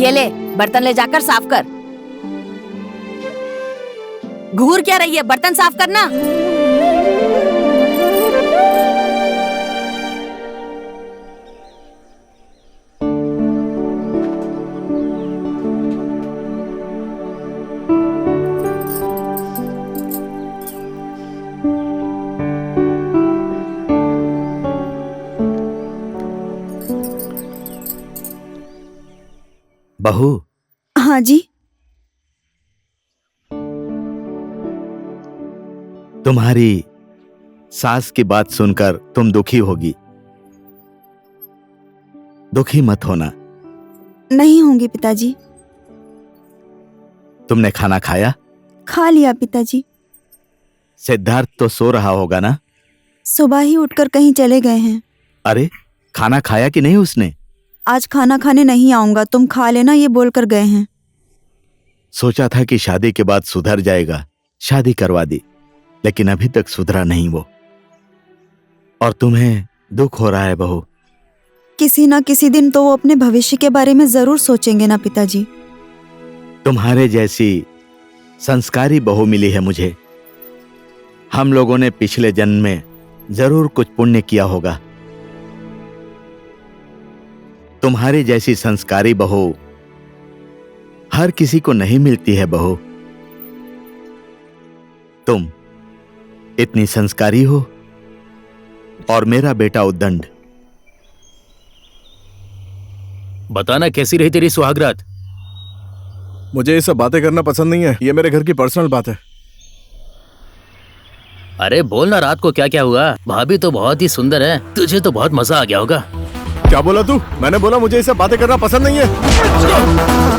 ये ले, बर्तन ले जाकर साफ कर। घूर क्या रही है? बर्तन साफ करना। बहू, हाँ जी। तुम्हारी सास की बात सुनकर तुम दुखी होगी। दुखी मत होना। नहीं होंगी पिताजी। तुमने खाना खाया? खा लिया पिताजी। सिद्धार्थ तो सो रहा होगा ना? सुबह ही उठकर कहीं चले गए हैं। अरे, खाना खाया कि नहीं उसने? आज खाना खाने नहीं आऊंगा, तुम खा लेना, ये बोलकर गए हैं। सोचा था कि शादी के बाद सुधर जाएगा, शादी करवा दी, लेकिन अभी तक सुधरा नहीं वो। और तुम्हें दुख हो रहा है बहू। किसी ना किसी दिन तो वो अपने भविष्य के बारे में जरूर सोचेंगे ना पिताजी। तुम्हारे जैसी संस्कारी बहू मिली है मुझे। हम लोगों ने पिछले जन्म में जरूर कुछ पुण्य किया होगा। तुम्हारी जैसी संस्कारी बहू हर किसी को नहीं मिलती है बहू। तुम इतनी संस्कारी हो और मेरा बेटा उद्दंड। बताना कैसी रही तेरी सुहागरात? मुझे ये सब बातें करना पसंद नहीं है, ये मेरे घर की पर्सनल बात है। अरे बोलना, रात को क्या क्या हुआ? भाभी तो बहुत ही सुंदर है, तुझे तो बहुत मजा आ गया होगा। क्या बोला तू? मैंने बोला मुझे ये सब बातें करना पसंद नहीं है।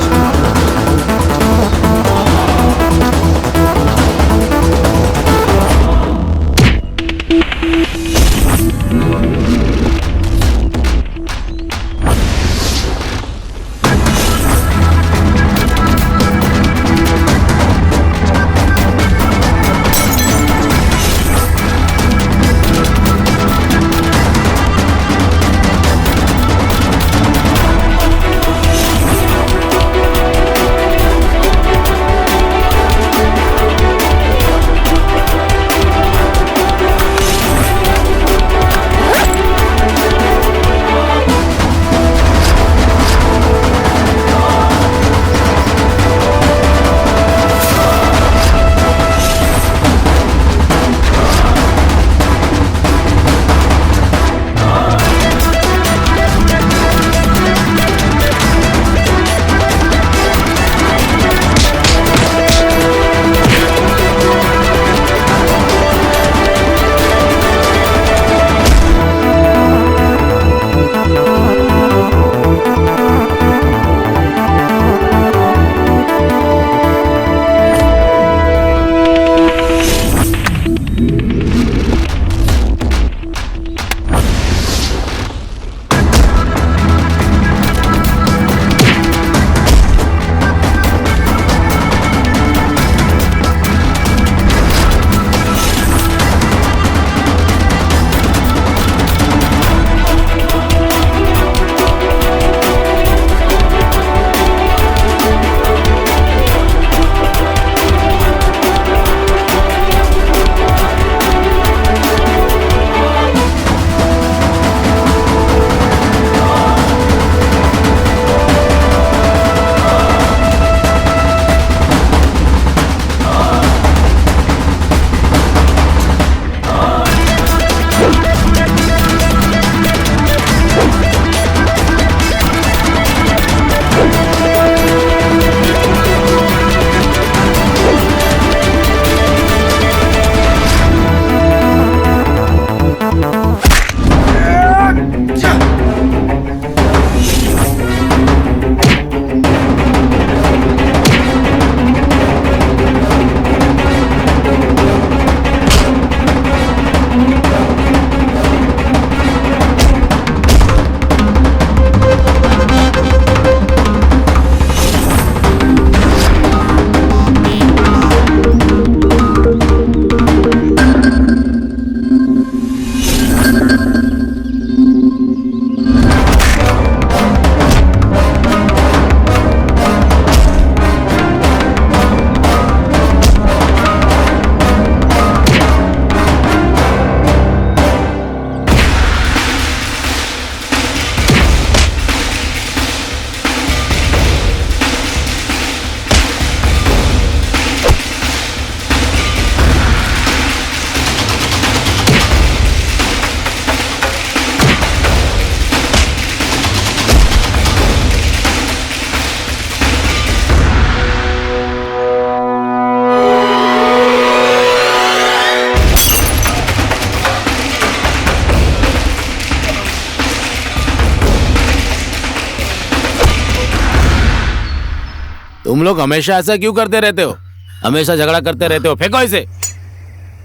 तुम लोग हमेशा ऐसा क्यों करते रहते हो? हमेशा झगड़ा करते रहते हो। फेंको इसे,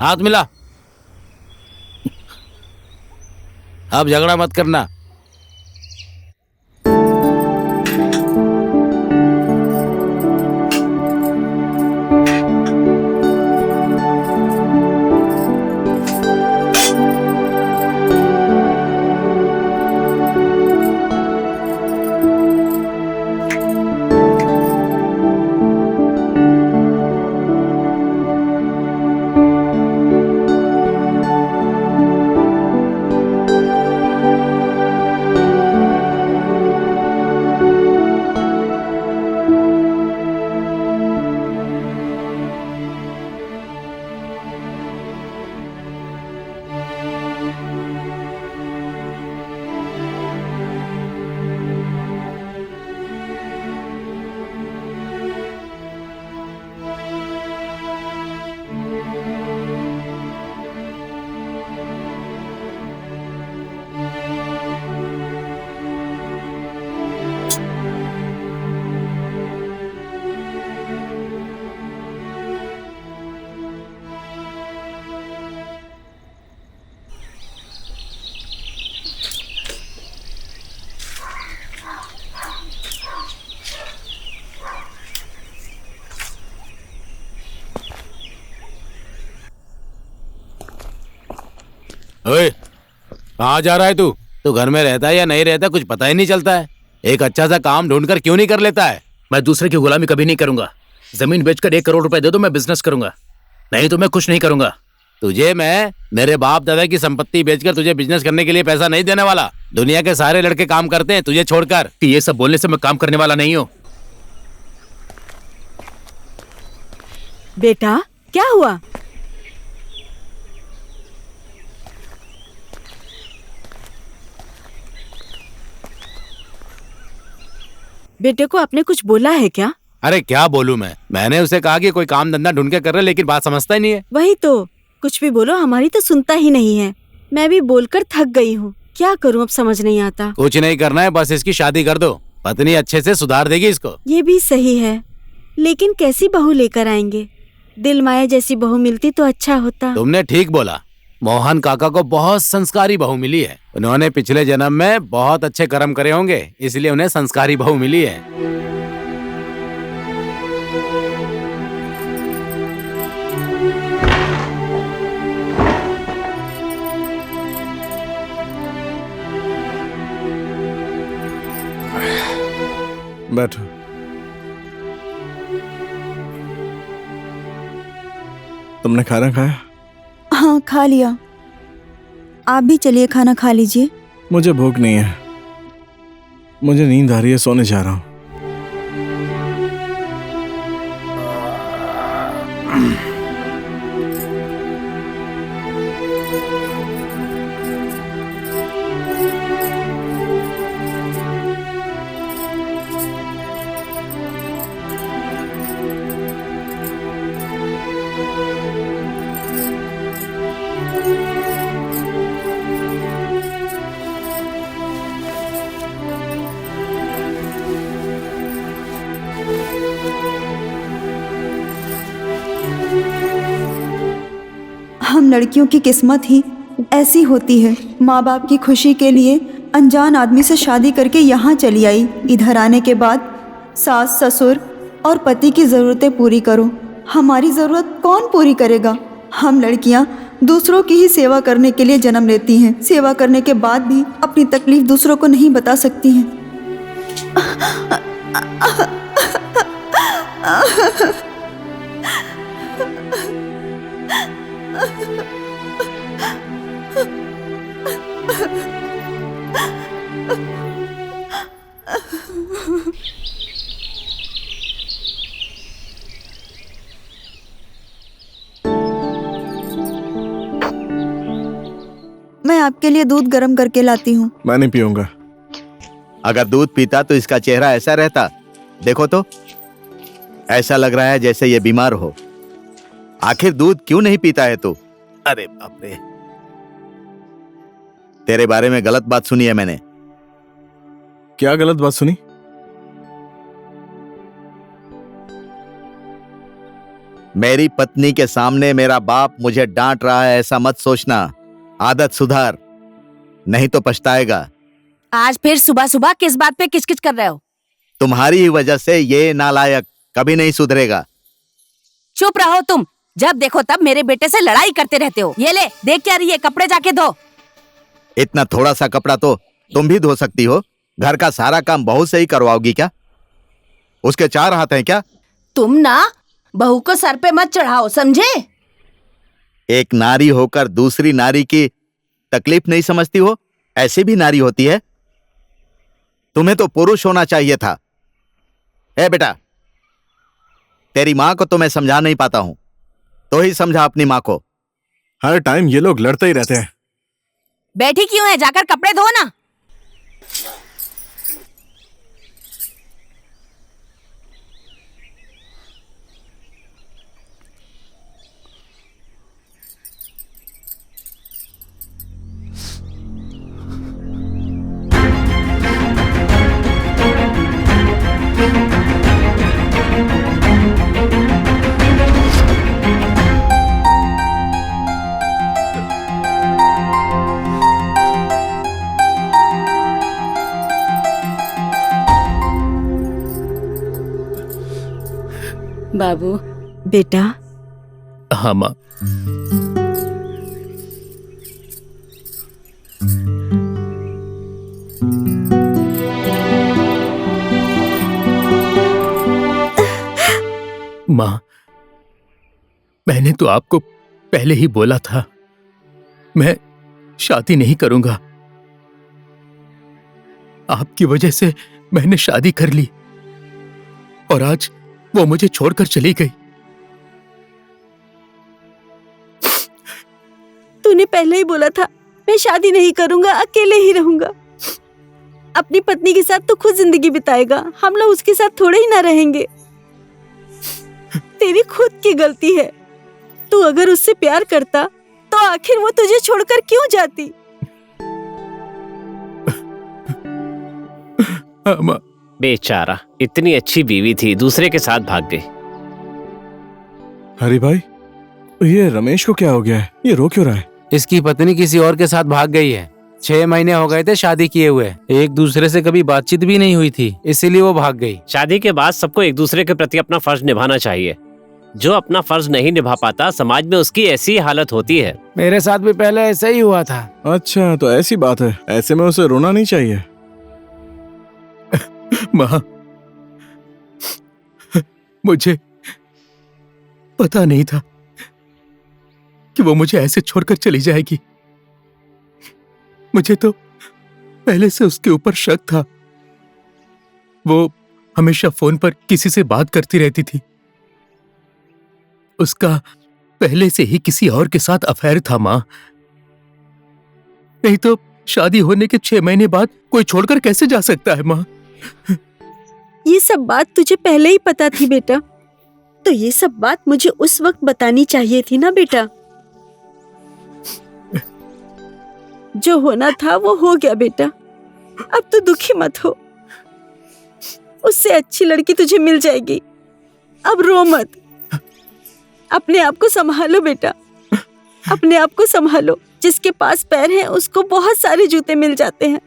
हाथ मिला। अब झगड़ा मत करना। ओए, कहाँ जा रहा है तू? तू घर में रहता है या नहीं रहता कुछ पता ही नहीं चलता है। एक अच्छा सा काम ढूंढकर क्यों नहीं कर लेता है? मैं दूसरे की गुलामी कभी नहीं करूंगा। जमीन बेचकर 1 करोड़ रुपए दे दो, मैं बिजनेस करूंगा, नहीं तो मैं कुछ नहीं करूंगा। तुझे मैं मेरे बाप दादा की संपत्ति बेचकर तुझे बिजनेस करने के लिए पैसा नहीं देने वाला। दुनिया के सारे लड़के काम करते हैं तुझे छोड़कर। कि ये सब बोलने से मैं काम करने वाला नहीं हूँ। बेटा क्या हुआ? बेटे को आपने कुछ बोला है क्या? अरे क्या बोलूं मैंने उसे कहा कि कोई काम धंधा ढूंढ के कर रहे, लेकिन बात समझता ही नहीं है। वही तो, कुछ भी बोलो हमारी तो सुनता ही नहीं है। मैं भी बोलकर थक गई हूँ, क्या करूँ अब समझ नहीं आता। कुछ नहीं करना है, बस इसकी शादी कर दो। पत्नी अच्छे से सुधार देगी इसको। ये भी सही है, लेकिन कैसी बहू लेकर आएंगे? दिल माया जैसी बहू मिलती तो अच्छा होता। तुमने ठीक बोला, मोहन काका को बहुत संस्कारी बहू मिली है। उन्होंने पिछले जन्म में बहुत अच्छे कर्म करे होंगे, इसलिए उन्हें संस्कारी बहू मिली है। बैठो। तुमने खाना खाया? हाँ खा लिया। आप भी चलिए खाना खा लीजिए। मुझे भूख नहीं है, मुझे नींद आ रही है, सोने जा रहा हूँ। हम लड़कियों की किस्मत ही ऐसी होती है। माँ बाप की खुशी के लिए अनजान आदमी से शादी करके यहाँ चली आई। इधर आने के बाद सास ससुर और पति की ज़रूरतें पूरी करो। हमारी ज़रूरत कौन पूरी करेगा? हम लड़कियाँ दूसरों की ही सेवा करने के लिए जन्म लेती हैं। सेवा करने के बाद भी अपनी तकलीफ दूसरों को नहीं बता सकती हैं। मैं आपके लिए दूध गर्म करके लाती हूँ। मैं नहीं पीऊंगा। अगर दूध पीता तो इसका चेहरा ऐसा रहता। देखो तो, ऐसा लग रहा है जैसे ये बीमार हो। आखिर दूध क्यों नहीं पीता है तू? अरे बाप रे, तेरे बारे में गलत बात सुनी है मैंने। क्या गलत बात सुनी? मेरी पत्नी के सामने मेरा बाप मुझे डांट रहा है ऐसा मत सोचना। आदत सुधार, नहीं तो पछताएगा। आज फिर सुबह सुबह किस बात पे किचकिच कर रहे हो? तुम्हारी ही वजह से ये नालायक कभी नहीं सुधरेगा। चुप रहो तुम, जब देखो तब मेरे बेटे से लड़ाई करते रहते हो। ये ले, देख क्या रही है, कपड़े जाके धो। इतना थोड़ा सा कपड़ा तो तुम भी धो सकती हो। घर का सारा काम बहू से ही करवाओगी क्या? उसके 4 हाथ हैं क्या? तुम ना बहू को सर पे मत चढ़ाओ, समझे? एक नारी होकर दूसरी नारी की तकलीफ नहीं समझती हो? ऐसी भी नारी होती है। तुम्हें तो पुरुष होना चाहिए था। ए बेटा, तेरी माँ को तो मैं समझा नहीं पाता हूं, तो ही समझा अपनी माँ को। हर टाइम ये लोग लड़ते ही रहते हैं। बैठी क्यों है? जाकर कपड़े धो ना। बाबू, बेटा, हाँ माँ। माँ, मैंने तो आपको पहले ही बोला था मैं शादी नहीं करूंगा। आपकी वजह से मैंने शादी कर ली और आज वो मुझे छोड़कर चली गई। तूने पहले ही बोला था मैं शादी नहीं करूंगा, अकेले ही रहूंगा। अपनी पत्नी के साथ तो खुद जिंदगी बिताएगा, हम लोग उसके साथ थोड़े ही ना रहेंगे। तेरी खुद की गलती है। तू अगर उससे प्यार करता तो आखिर वो तुझे छोड़कर क्यों जाती? माँ, बेचारा, इतनी अच्छी बीवी थी, दूसरे के साथ भाग गई। हरी भाई, ये रमेश को क्या हो गया है? ये रो क्यों रहा है? इसकी पत्नी किसी और के साथ भाग गई है। 6 महीने हो गए थे शादी किए हुए, एक दूसरे से कभी बातचीत भी नहीं हुई थी, इसीलिए वो भाग गई। शादी के बाद सबको एक दूसरे के प्रति अपना फर्ज निभाना चाहिए। जो अपना फर्ज नहीं निभा पाता, समाज में उसकी ऐसी हालत होती है। मेरे साथ भी पहले ऐसा ही हुआ था। अच्छा, तो ऐसी बात है। ऐसे में उसे रोना नहीं चाहिए। माँ, मुझे पता नहीं था कि वो मुझे ऐसे छोड़कर चली जाएगी। मुझे तो पहले से उसके ऊपर शक था। वो हमेशा फोन पर किसी से बात करती रहती थी। उसका पहले से ही किसी और के साथ अफेयर था माँ। नहीं तो शादी होने के 6 महीने बाद कोई छोड़कर कैसे जा सकता है माँ? ये सब बात तुझे पहले ही पता थी बेटा, तो ये सब बात मुझे उस वक्त बतानी चाहिए थी ना बेटा। जो होना था वो हो गया बेटा, अब तो दुखी मत हो। उससे अच्छी लड़की तुझे मिल जाएगी, अब रो मत। अपने आप को संभालो बेटा, अपने आप को संभालो। जिसके पास पैर हैं उसको बहुत सारे जूते मिल जाते हैं।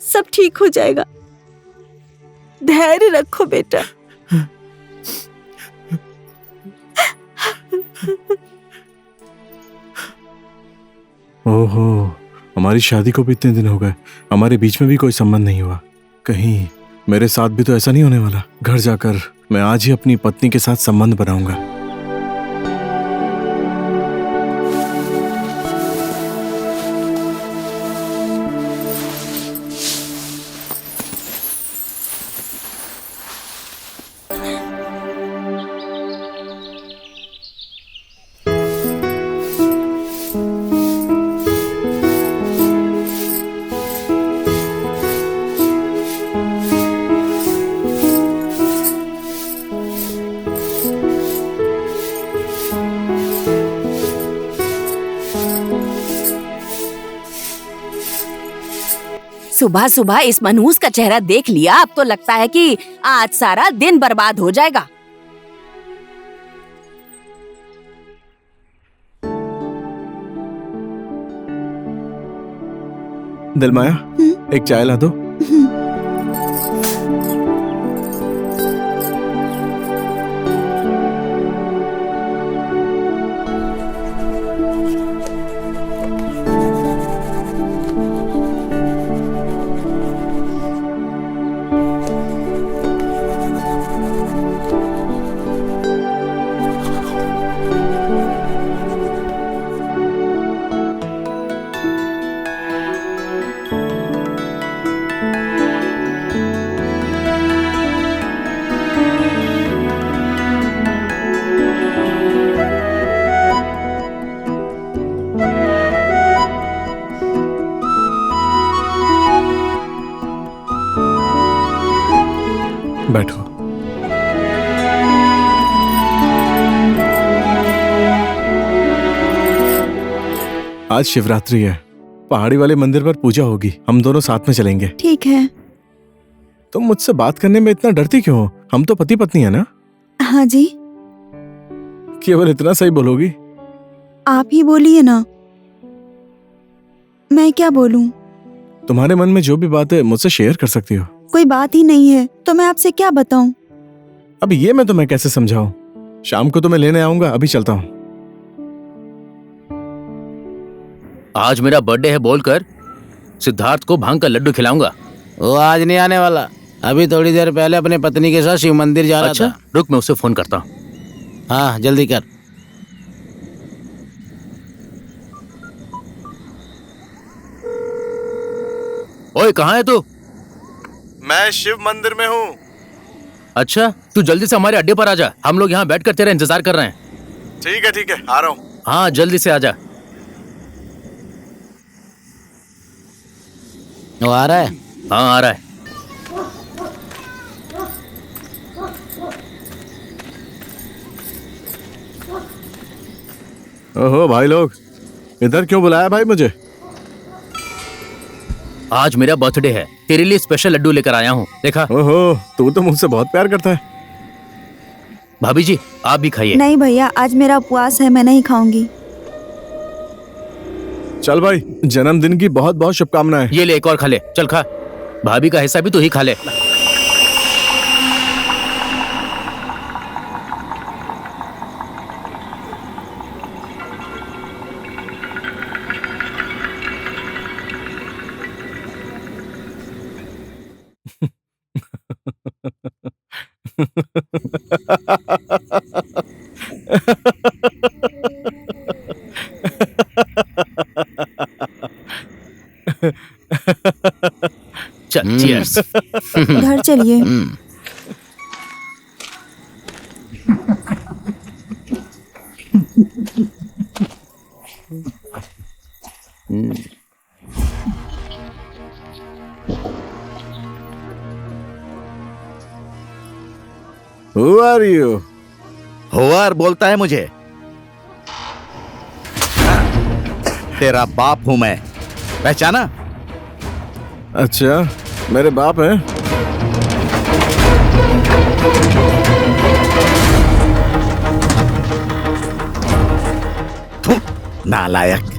सब ठीक हो जाएगा, धैर्य रखो बेटा। ओहो, हमारी शादी को भी इतने दिन हो गए, हमारे बीच में भी कोई संबंध नहीं हुआ। कहीं मेरे साथ भी तो ऐसा नहीं होने वाला। घर जाकर मैं आज ही अपनी पत्नी के साथ संबंध बनाऊंगा। सुबह सुबह इस मनहूस का चेहरा देख लिया, अब तो लगता है कि आज सारा दिन बर्बाद हो जाएगा। दिलमाया, एक चाय ला दो। बैठो। आज शिवरात्रि है, पहाड़ी वाले मंदिर पर पूजा होगी, हम दोनों साथ में चलेंगे। ठीक है। तुम मुझसे बात करने में इतना डरती क्यों हो? हम तो पति पत्नी है ना? हाँ जी। केवल इतना सही बोलोगी? आप ही बोलिए ना, मैं क्या बोलूं? तुम्हारे मन में जो भी बात है मुझसे शेयर कर सकती हो। कोई बात ही नहीं है तो मैं आपसे क्या बताऊं? अब ये मैं तुम्हें कैसे समझाऊं? शाम को तुम्हें लेने आऊंगा, अभी चलता हूँ। आज मेरा बर्थडे है बोलकर सिद्धार्थ को भांग का लड्डू खिलाऊंगा। वो आज नहीं आने वाला, अभी थोड़ी देर पहले अपने पत्नी के साथ शिव मंदिर जा रहा अच्छा, था। रुक मैं उसे फोन करता हूँ। हाँ जल्दी कर। ओए कहाँ है तू? मैं शिव मंदिर में हूँ। अच्छा, तू जल्दी से हमारे अड्डे पर आ जा, हम लोग यहाँ बैठकर तेरा इंतजार कर रहे हैं। ठीक है, आ रहा हूँ। हाँ जल्दी से आ जा। वो आ रहा है? हाँ आ रहा है। ओहो भाई लोग, इधर क्यों बुलाया भाई मुझे? आज मेरा बर्थडे है, तेरे लिए स्पेशल लड्डू लेकर आया हूँ, देखा। ओहो, तू तो मुझसे बहुत प्यार करता है। भाभी जी आप भी खाइए। नहीं भैया, आज मेरा उपवास है, मैं नहीं खाऊंगी। चल भाई, जन्मदिन की बहुत बहुत शुभकामनाएं। ये ले एक और खा ले, चल खा। भाभी का हिस्सा भी तू ही खा ले। चल चीयर्स। घर चलिए। Who are you? होवार बोलता है मुझे। तेरा बाप हूं मैं, पहचाना? अच्छा, मेरे बाप हैं। थू, नालायक।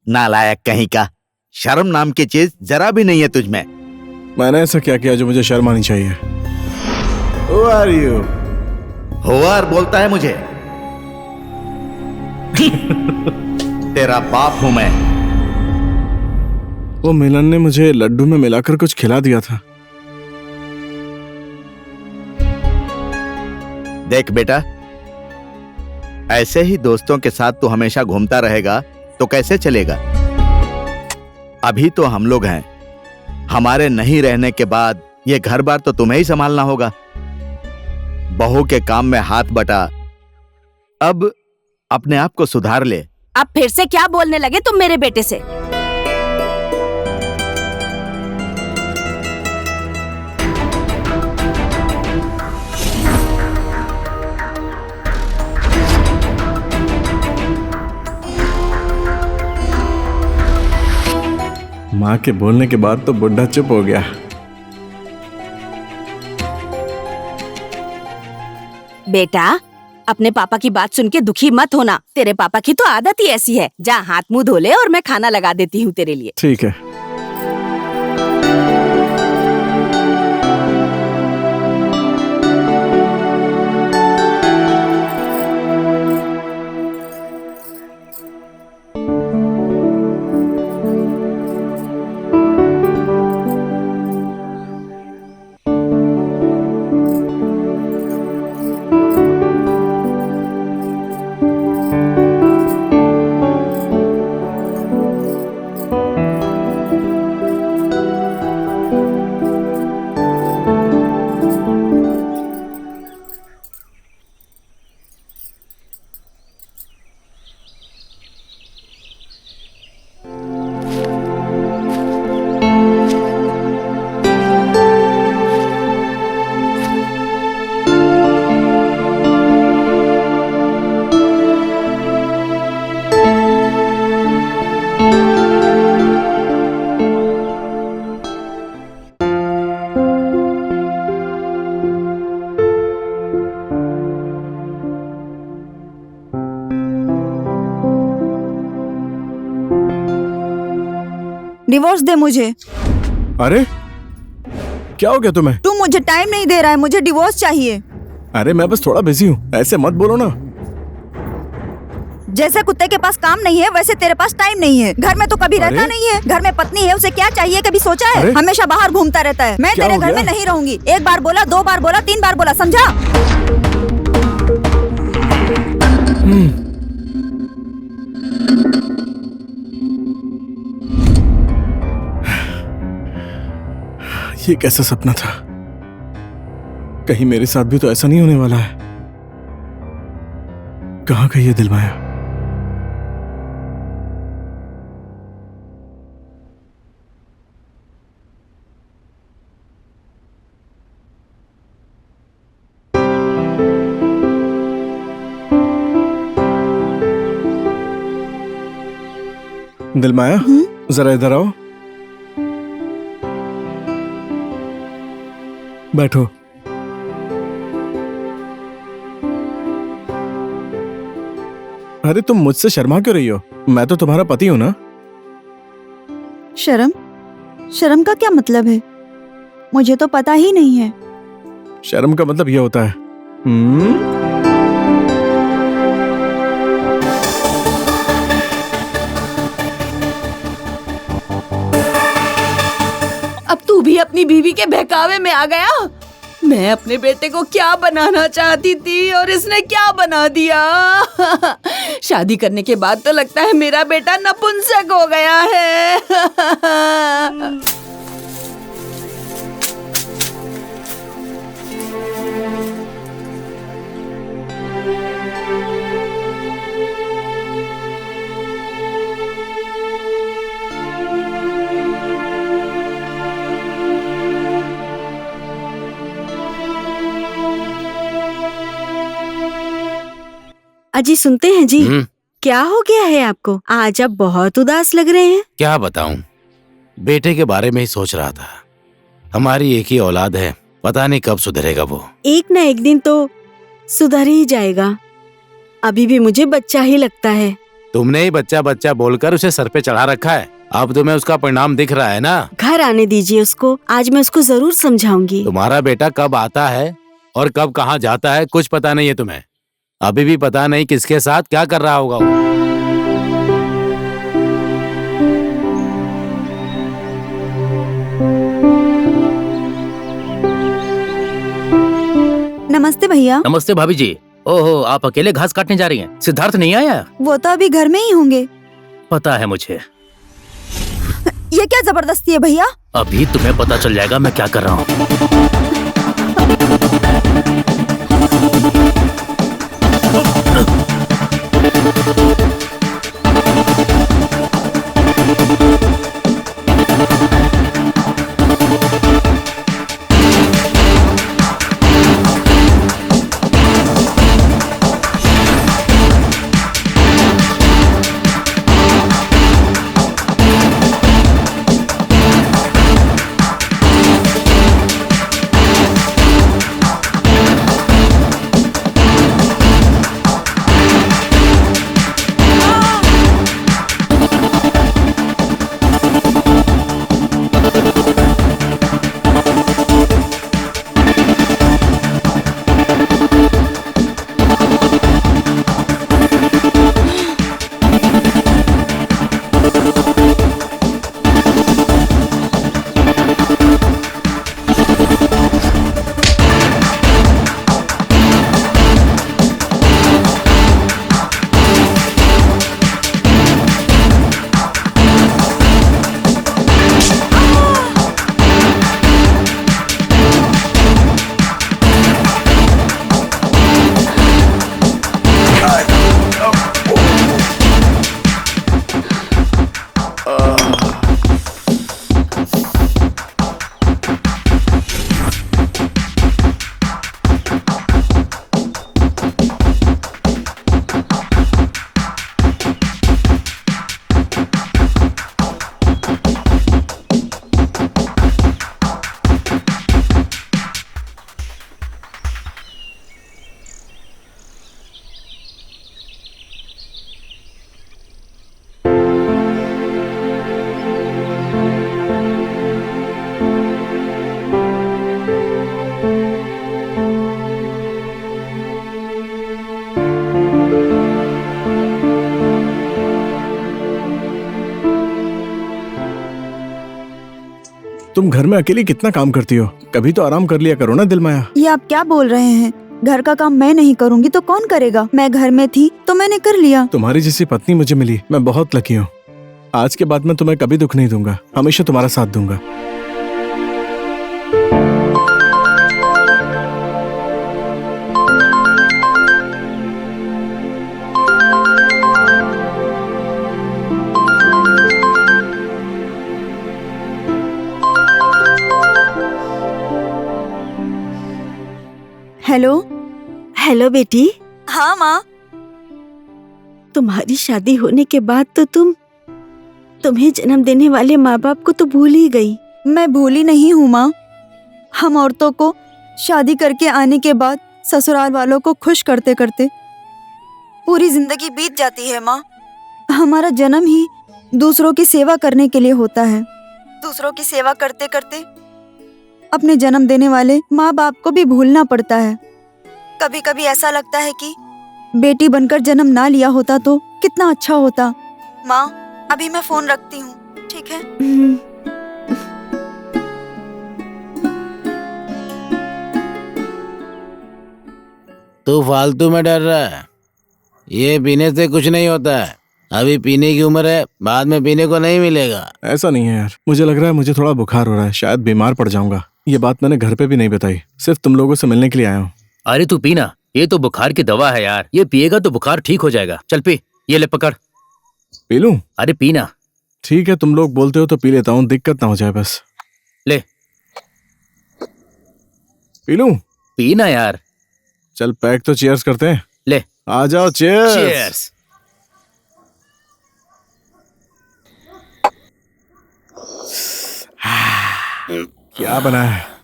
नालायक कहीं का, शर्म नाम की चीज जरा भी नहीं है तुझ में। मैंने ऐसा क्या किया जो मुझे शर्म आनी चाहिए? Who are you? होवार बोलता है मुझे। तेरा बाप हूं मैं। वो मिलन ने मुझे लड्डू में मिलाकर कुछ खिला दिया था। देख बेटा, ऐसे ही दोस्तों के साथ तू हमेशा घूमता रहेगा तो कैसे चलेगा? अभी तो हम लोग हैं, हमारे नहीं रहने के बाद ये घर बार तो तुम्हें ही संभालना होगा। बहू के काम में हाथ बटा, अब अपने आप को सुधार ले। अब फिर से क्या बोलने लगे तुम मेरे बेटे से? माँ के बोलने के बाद तो बुढ़ा चुप हो गया। बेटा, अपने पापा की बात सुन के दुखी मत होना। तेरे पापा की तो आदत ही ऐसी है। जा हाथ मुंह धो ले और मैं खाना लगा देती हूँ तेरे लिए। ठीक है। डिवोर्स दे मुझे। अरे क्या हो गया तुम्हें? तू मुझे टाइम नहीं दे रहा है, मुझे डिवोर्स चाहिए। अरे मैं बस थोड़ा बिजी हूँ, ऐसे मत बोलो ना। जैसे कुत्ते के पास काम नहीं है वैसे तेरे पास टाइम नहीं है। घर में तो कभी रहता नहीं है। घर में पत्नी है, उसे क्या चाहिए कभी सोचा है? हमेशा बाहर घूमता रहता है। मैं तेरे घर में नहीं रहूंगी। एक बार बोला, 2 बार बोला, 3 बार बोला, समझा? ये कैसा सपना था? कहीं मेरे साथ भी तो ऐसा नहीं होने वाला है। कहाँ गई ये दिलमाया? दिलमाया, जरा इधर आओ। बैठो। अरे तुम मुझसे शर्मा क्यों रही हो? मैं तो तुम्हारा पति हूं ना। शर्म? शर्म का क्या मतलब है? मुझे तो पता ही नहीं है। शर्म का मतलब ये होता है अब तू भी अपनी बीवी के बहकावे में आ गया। मैं अपने बेटे को क्या बनाना चाहती थी और इसने क्या बना दिया। शादी करने के बाद तो लगता है मेरा बेटा नपुंसक हो गया है। अजी सुनते हैं जी। क्या हो गया है आपको? आज आप बहुत उदास लग रहे हैं। क्या बताऊं, बेटे के बारे में ही सोच रहा था। हमारी एक ही औलाद है, पता नहीं कब सुधरेगा वो। एक न एक दिन तो सुधर ही जाएगा। अभी भी मुझे बच्चा ही लगता है। तुमने ही बच्चा बच्चा बोलकर उसे सर पे चढ़ा रखा है। अब तुम्हें उसका परिणाम दिख रहा है ना। घर आने दीजिए उसको, आज मैं उसको जरूर समझाऊंगी। तुम्हारा बेटा कब आता है और कब कहाँ जाता है कुछ पता नहीं है तुम्हें। अभी भी पता नहीं किसके साथ क्या कर रहा होगा वो। नमस्ते भैया। नमस्ते भाभी जी। ओहो, आप अकेले घास काटने जा रही हैं? सिद्धार्थ नहीं आया? वो तो अभी घर में ही होंगे। पता है मुझे। ये क्या जबरदस्ती है भैया? अभी तुम्हें पता चल जाएगा मैं क्या कर रहा हूँ। तुम घर में अकेली कितना काम करती हो? कभी तो आराम कर लिया करो ना दिलमाया। ये आप क्या बोल रहे हैं? घर का काम मैं नहीं करूँगी तो कौन करेगा? मैं घर में थी तो मैंने कर लिया। तुम्हारी जैसी पत्नी मुझे मिली, मैं बहुत लकी हूँ। आज के बाद मैं तुम्हें कभी दुख नहीं दूंगा, हमेशा तुम्हारा साथ दूंगा। हेलो। हेलो बेटी। हाँ माँ। तुम्हारी शादी होने के बाद तो तुम्हें जन्म देने वाले माँ बाप को तो भूल ही गई। मैं भूली नहीं हूँ माँ। हम औरतों को शादी करके आने के बाद ससुराल वालों को खुश करते करते पूरी जिंदगी बीत जाती है माँ। हमारा जन्म ही दूसरों की सेवा करने के लिए होता है। दूसरों की सेवा करते करते अपने जन्म देने वाले माँ बाप को भी भूलना पड़ता है। कभी कभी ऐसा लगता है कि बेटी बनकर जन्म ना लिया होता तो कितना अच्छा होता। माँ अभी मैं फोन रखती हूँ, ठीक है? तू फालतू में डर रहा है। ये पीने से कुछ नहीं होता है। अभी पीने की उम्र है, बाद में पीने को नहीं मिलेगा। ऐसा नहीं है यार, मुझे लग रहा है मुझे थोड़ा बुखार हो रहा है, शायद बीमार पड़ जाऊंगा। ये बात मैंने घर पे भी नहीं बताई, सिर्फ तुम लोगों से मिलने के लिए आया हूँ। अरे तू पीना, ये तो बुखार की दवा है यार, ये पिएगा तो बुखार ठीक हो जाएगा। चल पी, ये ले पकड़। पी लूं? अरे पीना। ठीक है, तुम लोग बोलते हो तो पी लेता हूँ, दिक्कत ना हो जाए बस। ले पी लूं? पीना यार। चल पैक तो चीयर्स करते हैं। ले आ जाओ, चीयर्स। चीयर्स। क्या बना है?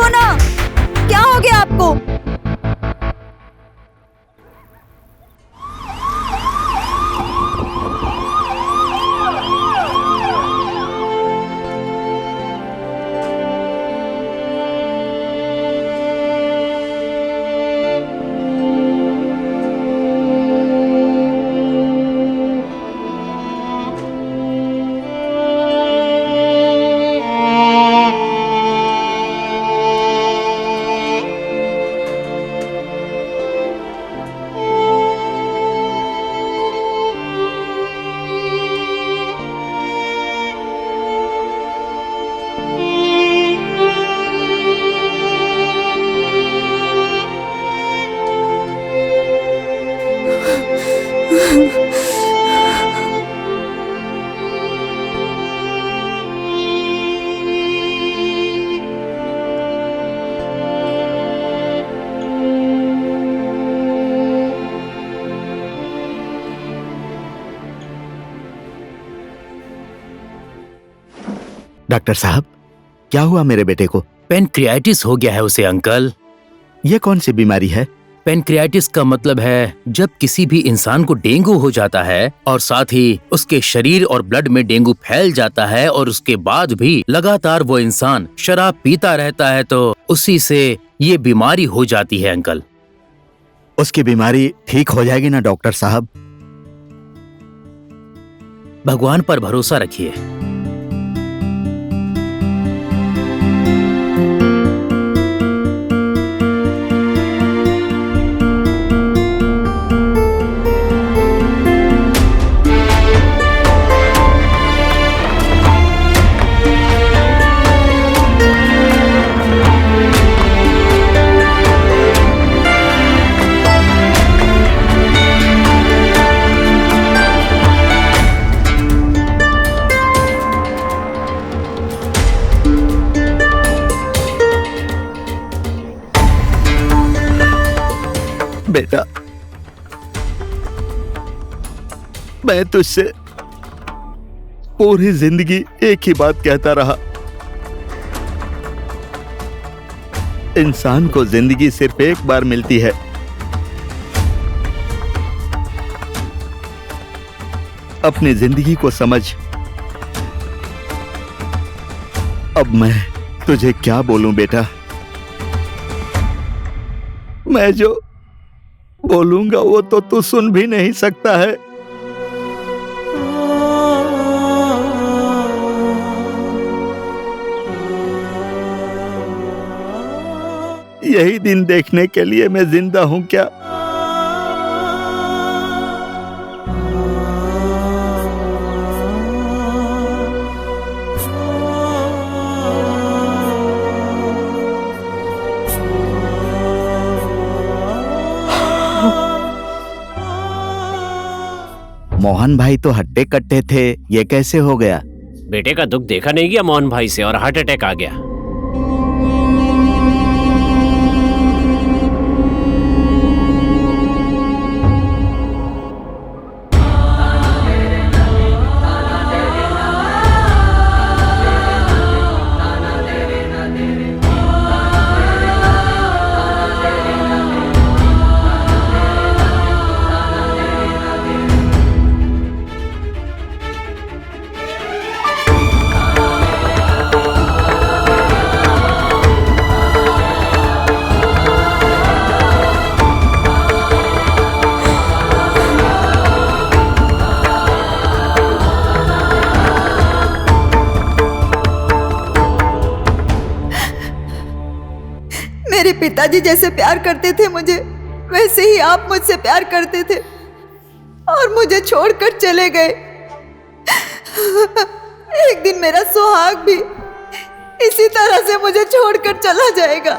देखो ना, क्या हो गया आपको? डॉक्टर साहब, क्या हुआ मेरे बेटे को? पेनक्रियाटिस हो गया है उसे अंकल। ये कौन सी बीमारी है? पेनक्रियाटिस का मतलब है जब किसी भी इंसान को डेंगू हो जाता है और साथ ही उसके शरीर और ब्लड में डेंगू फैल जाता है और उसके बाद भी लगातार वो इंसान शराब पीता रहता है तो उसी से ये बीमारी हो जाती है अंकल। उसकी बीमारी ठीक हो जाएगी ना डॉक्टर साहब? भगवान पर भरोसा रखिए। बेटा, मैं तुझसे पूरी जिंदगी एक ही बात कहता रहा, इंसान को जिंदगी सिर्फ एक बार मिलती है। अपनी जिंदगी को समझ। अब मैं तुझे क्या बोलूं बेटा? मैं जो बोलूंगा वो तो तू सुन भी नहीं सकता है। यही दिन देखने के लिए मैं जिंदा हूं क्या? मोहन भाई तो हट्टे कट्टे थे, ये कैसे हो गया? बेटे का दुख देखा नहीं गया मोहन भाई से और हार्ट अटैक आ गया। मेरे पिताजी जैसे प्यार करते थे मुझे, वैसे ही आप मुझसे प्यार करते थे और मुझे छोड़कर चले गए। एक दिन मेरा सुहाग भी इसी तरह से मुझे छोड़कर चला जाएगा।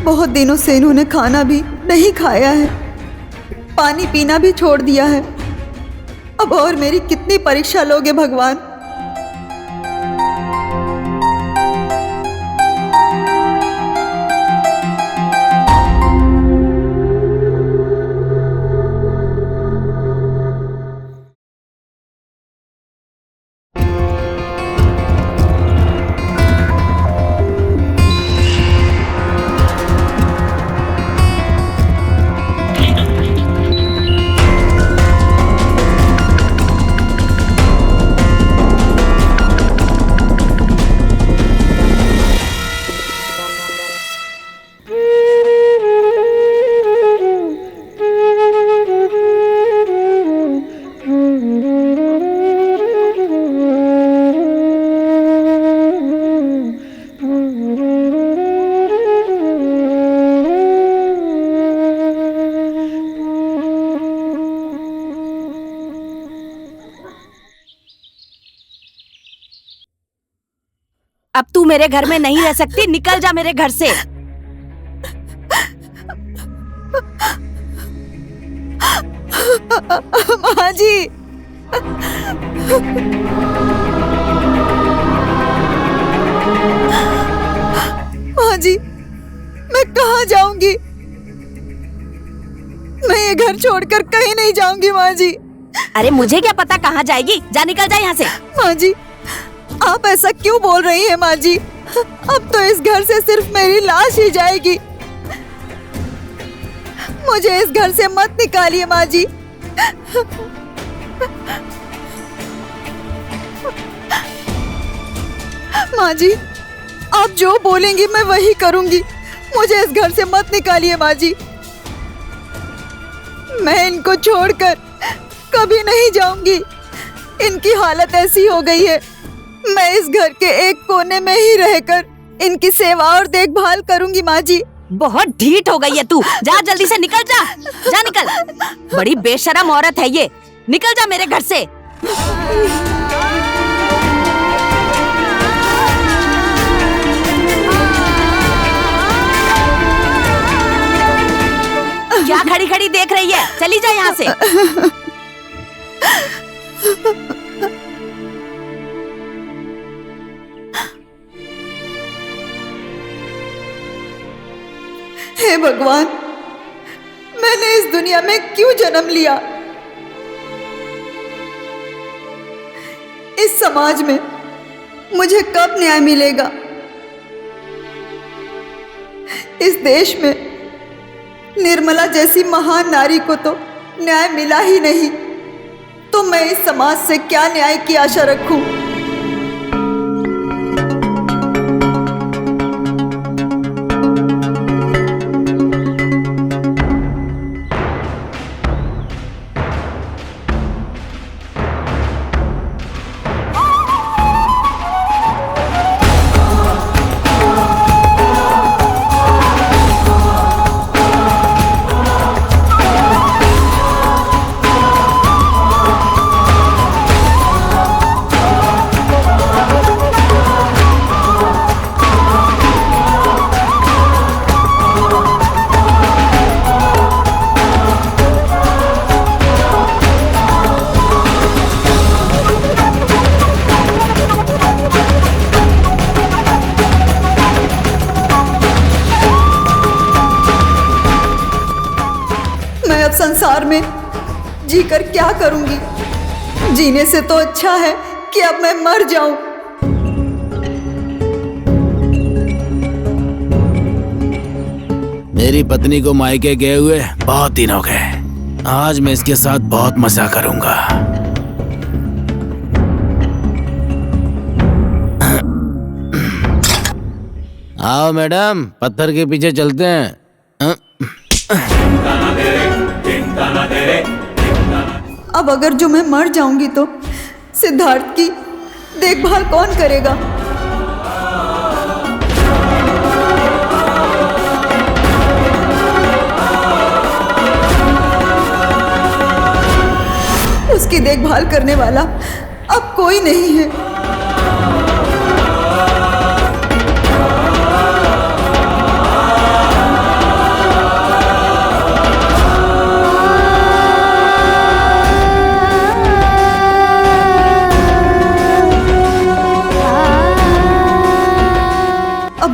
बहुत दिनों से इन्होंने खाना भी नहीं खाया है, पानी पीना भी छोड़ दिया है। अब और मेरी कितनी परीक्षा लोगे भगवान। अब तू मेरे घर में नहीं रह सकती, निकल जा मेरे घर से। माँ जी, माँ जी, मैं कहाँ जाऊंगी? मैं ये घर छोड़कर कहीं नहीं जाऊंगी माँ जी। अरे मुझे क्या पता कहाँ जाएगी, जा निकल जा यहाँ से। माँ जी, आप ऐसा क्यों बोल रही हैं माँ जी? अब तो इस घर से सिर्फ मेरी लाश ही जाएगी। मुझे इस घर से मत निकालिए माँ जी। माँ जी, आप जो बोलेंगी मैं वही करूंगी। मुझे इस घर से मत निकालिए माँ जी। मैं इनको छोड़कर कभी नहीं जाऊंगी। इनकी हालत ऐसी हो गई है, मैं इस घर के एक कोने में ही रहकर इनकी सेवा और देखभाल करूंगी माँ जी। बहुत ढीठ हो गई है तू, जा जल्दी से निकल जा, जा निकल। बड़ी बेशरम औरत है ये, निकल जा मेरे घर से। क्या खड़ी खड़ी देख रही है, चली जा यहाँ से। हे भगवान, मैंने इस दुनिया में क्यों जन्म लिया? इस समाज में मुझे कब न्याय मिलेगा? इस देश में निर्मला जैसी महान नारी को तो न्याय मिला ही नहीं, तो मैं इस समाज से क्या न्याय की आशा रखूं? संसार में जीकर क्या करूंगी? जीने से तो अच्छा है कि अब मैं मर जाऊं। मेरी पत्नी को मायके गए हुए बहुत दिन हो गए। आज मैं इसके साथ बहुत मजा करूंगा। आओ मैडम, पत्थर के पीछे चलते हैं। अब अगर जो मैं मर जाऊंगी तो सिद्धार्थ की देखभाल कौन करेगा? उसकी देखभाल करने वाला अब कोई नहीं है।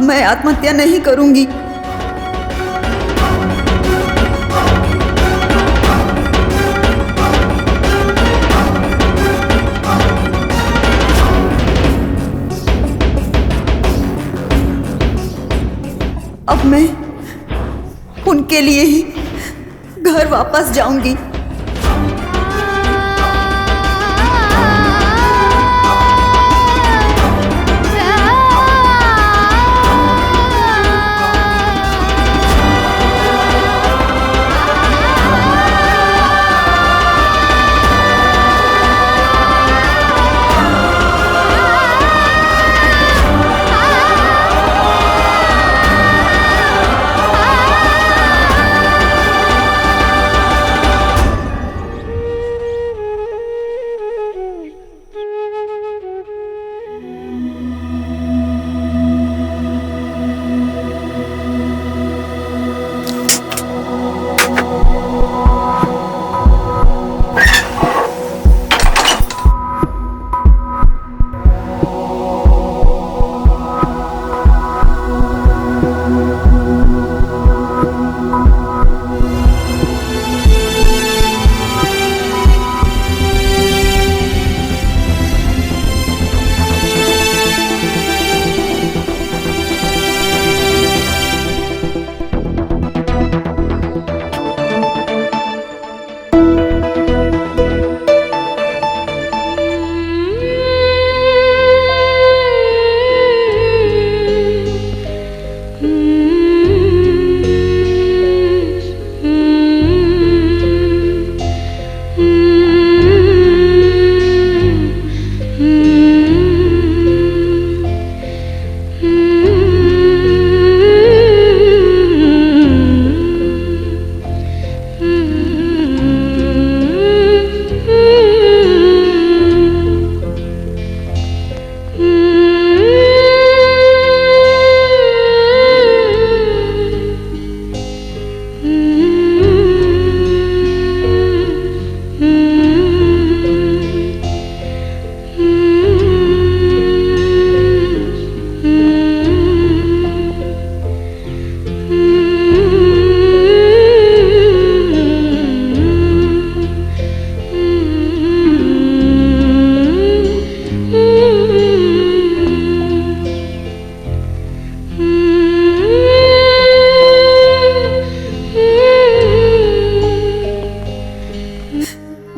मैं आत्महत्या नहीं करूंगी। अब मैं उनके लिए ही घर वापस जाऊंगी।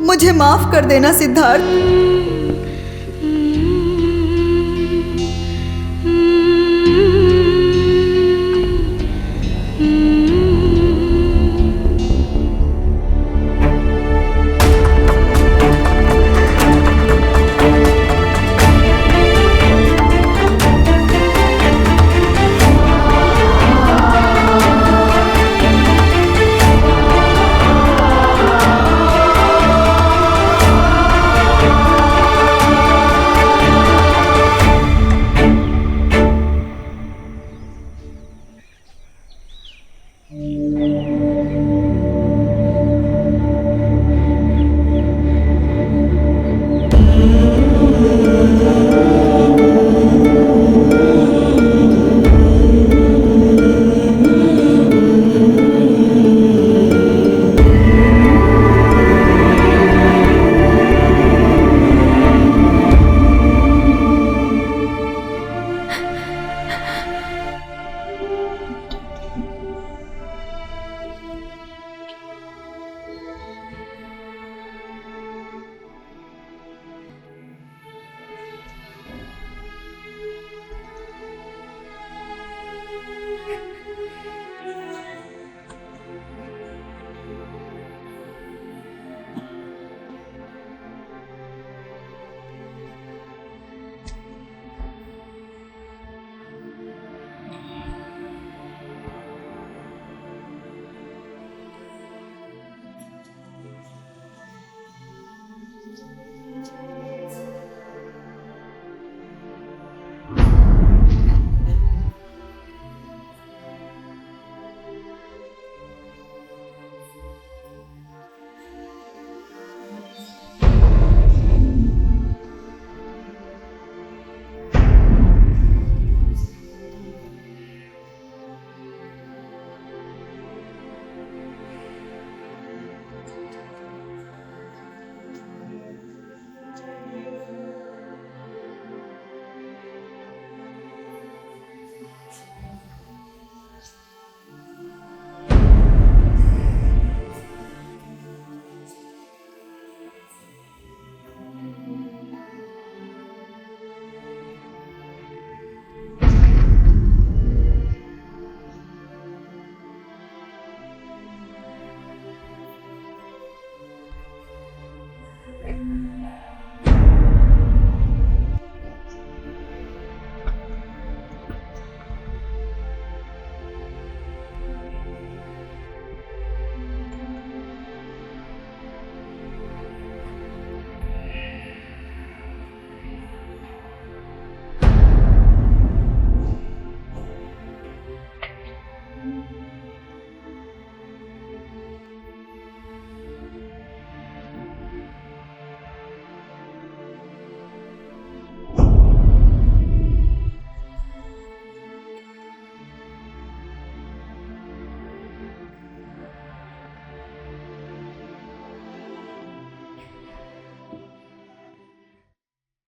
मुझे माफ कर देना सिद्धार्थ।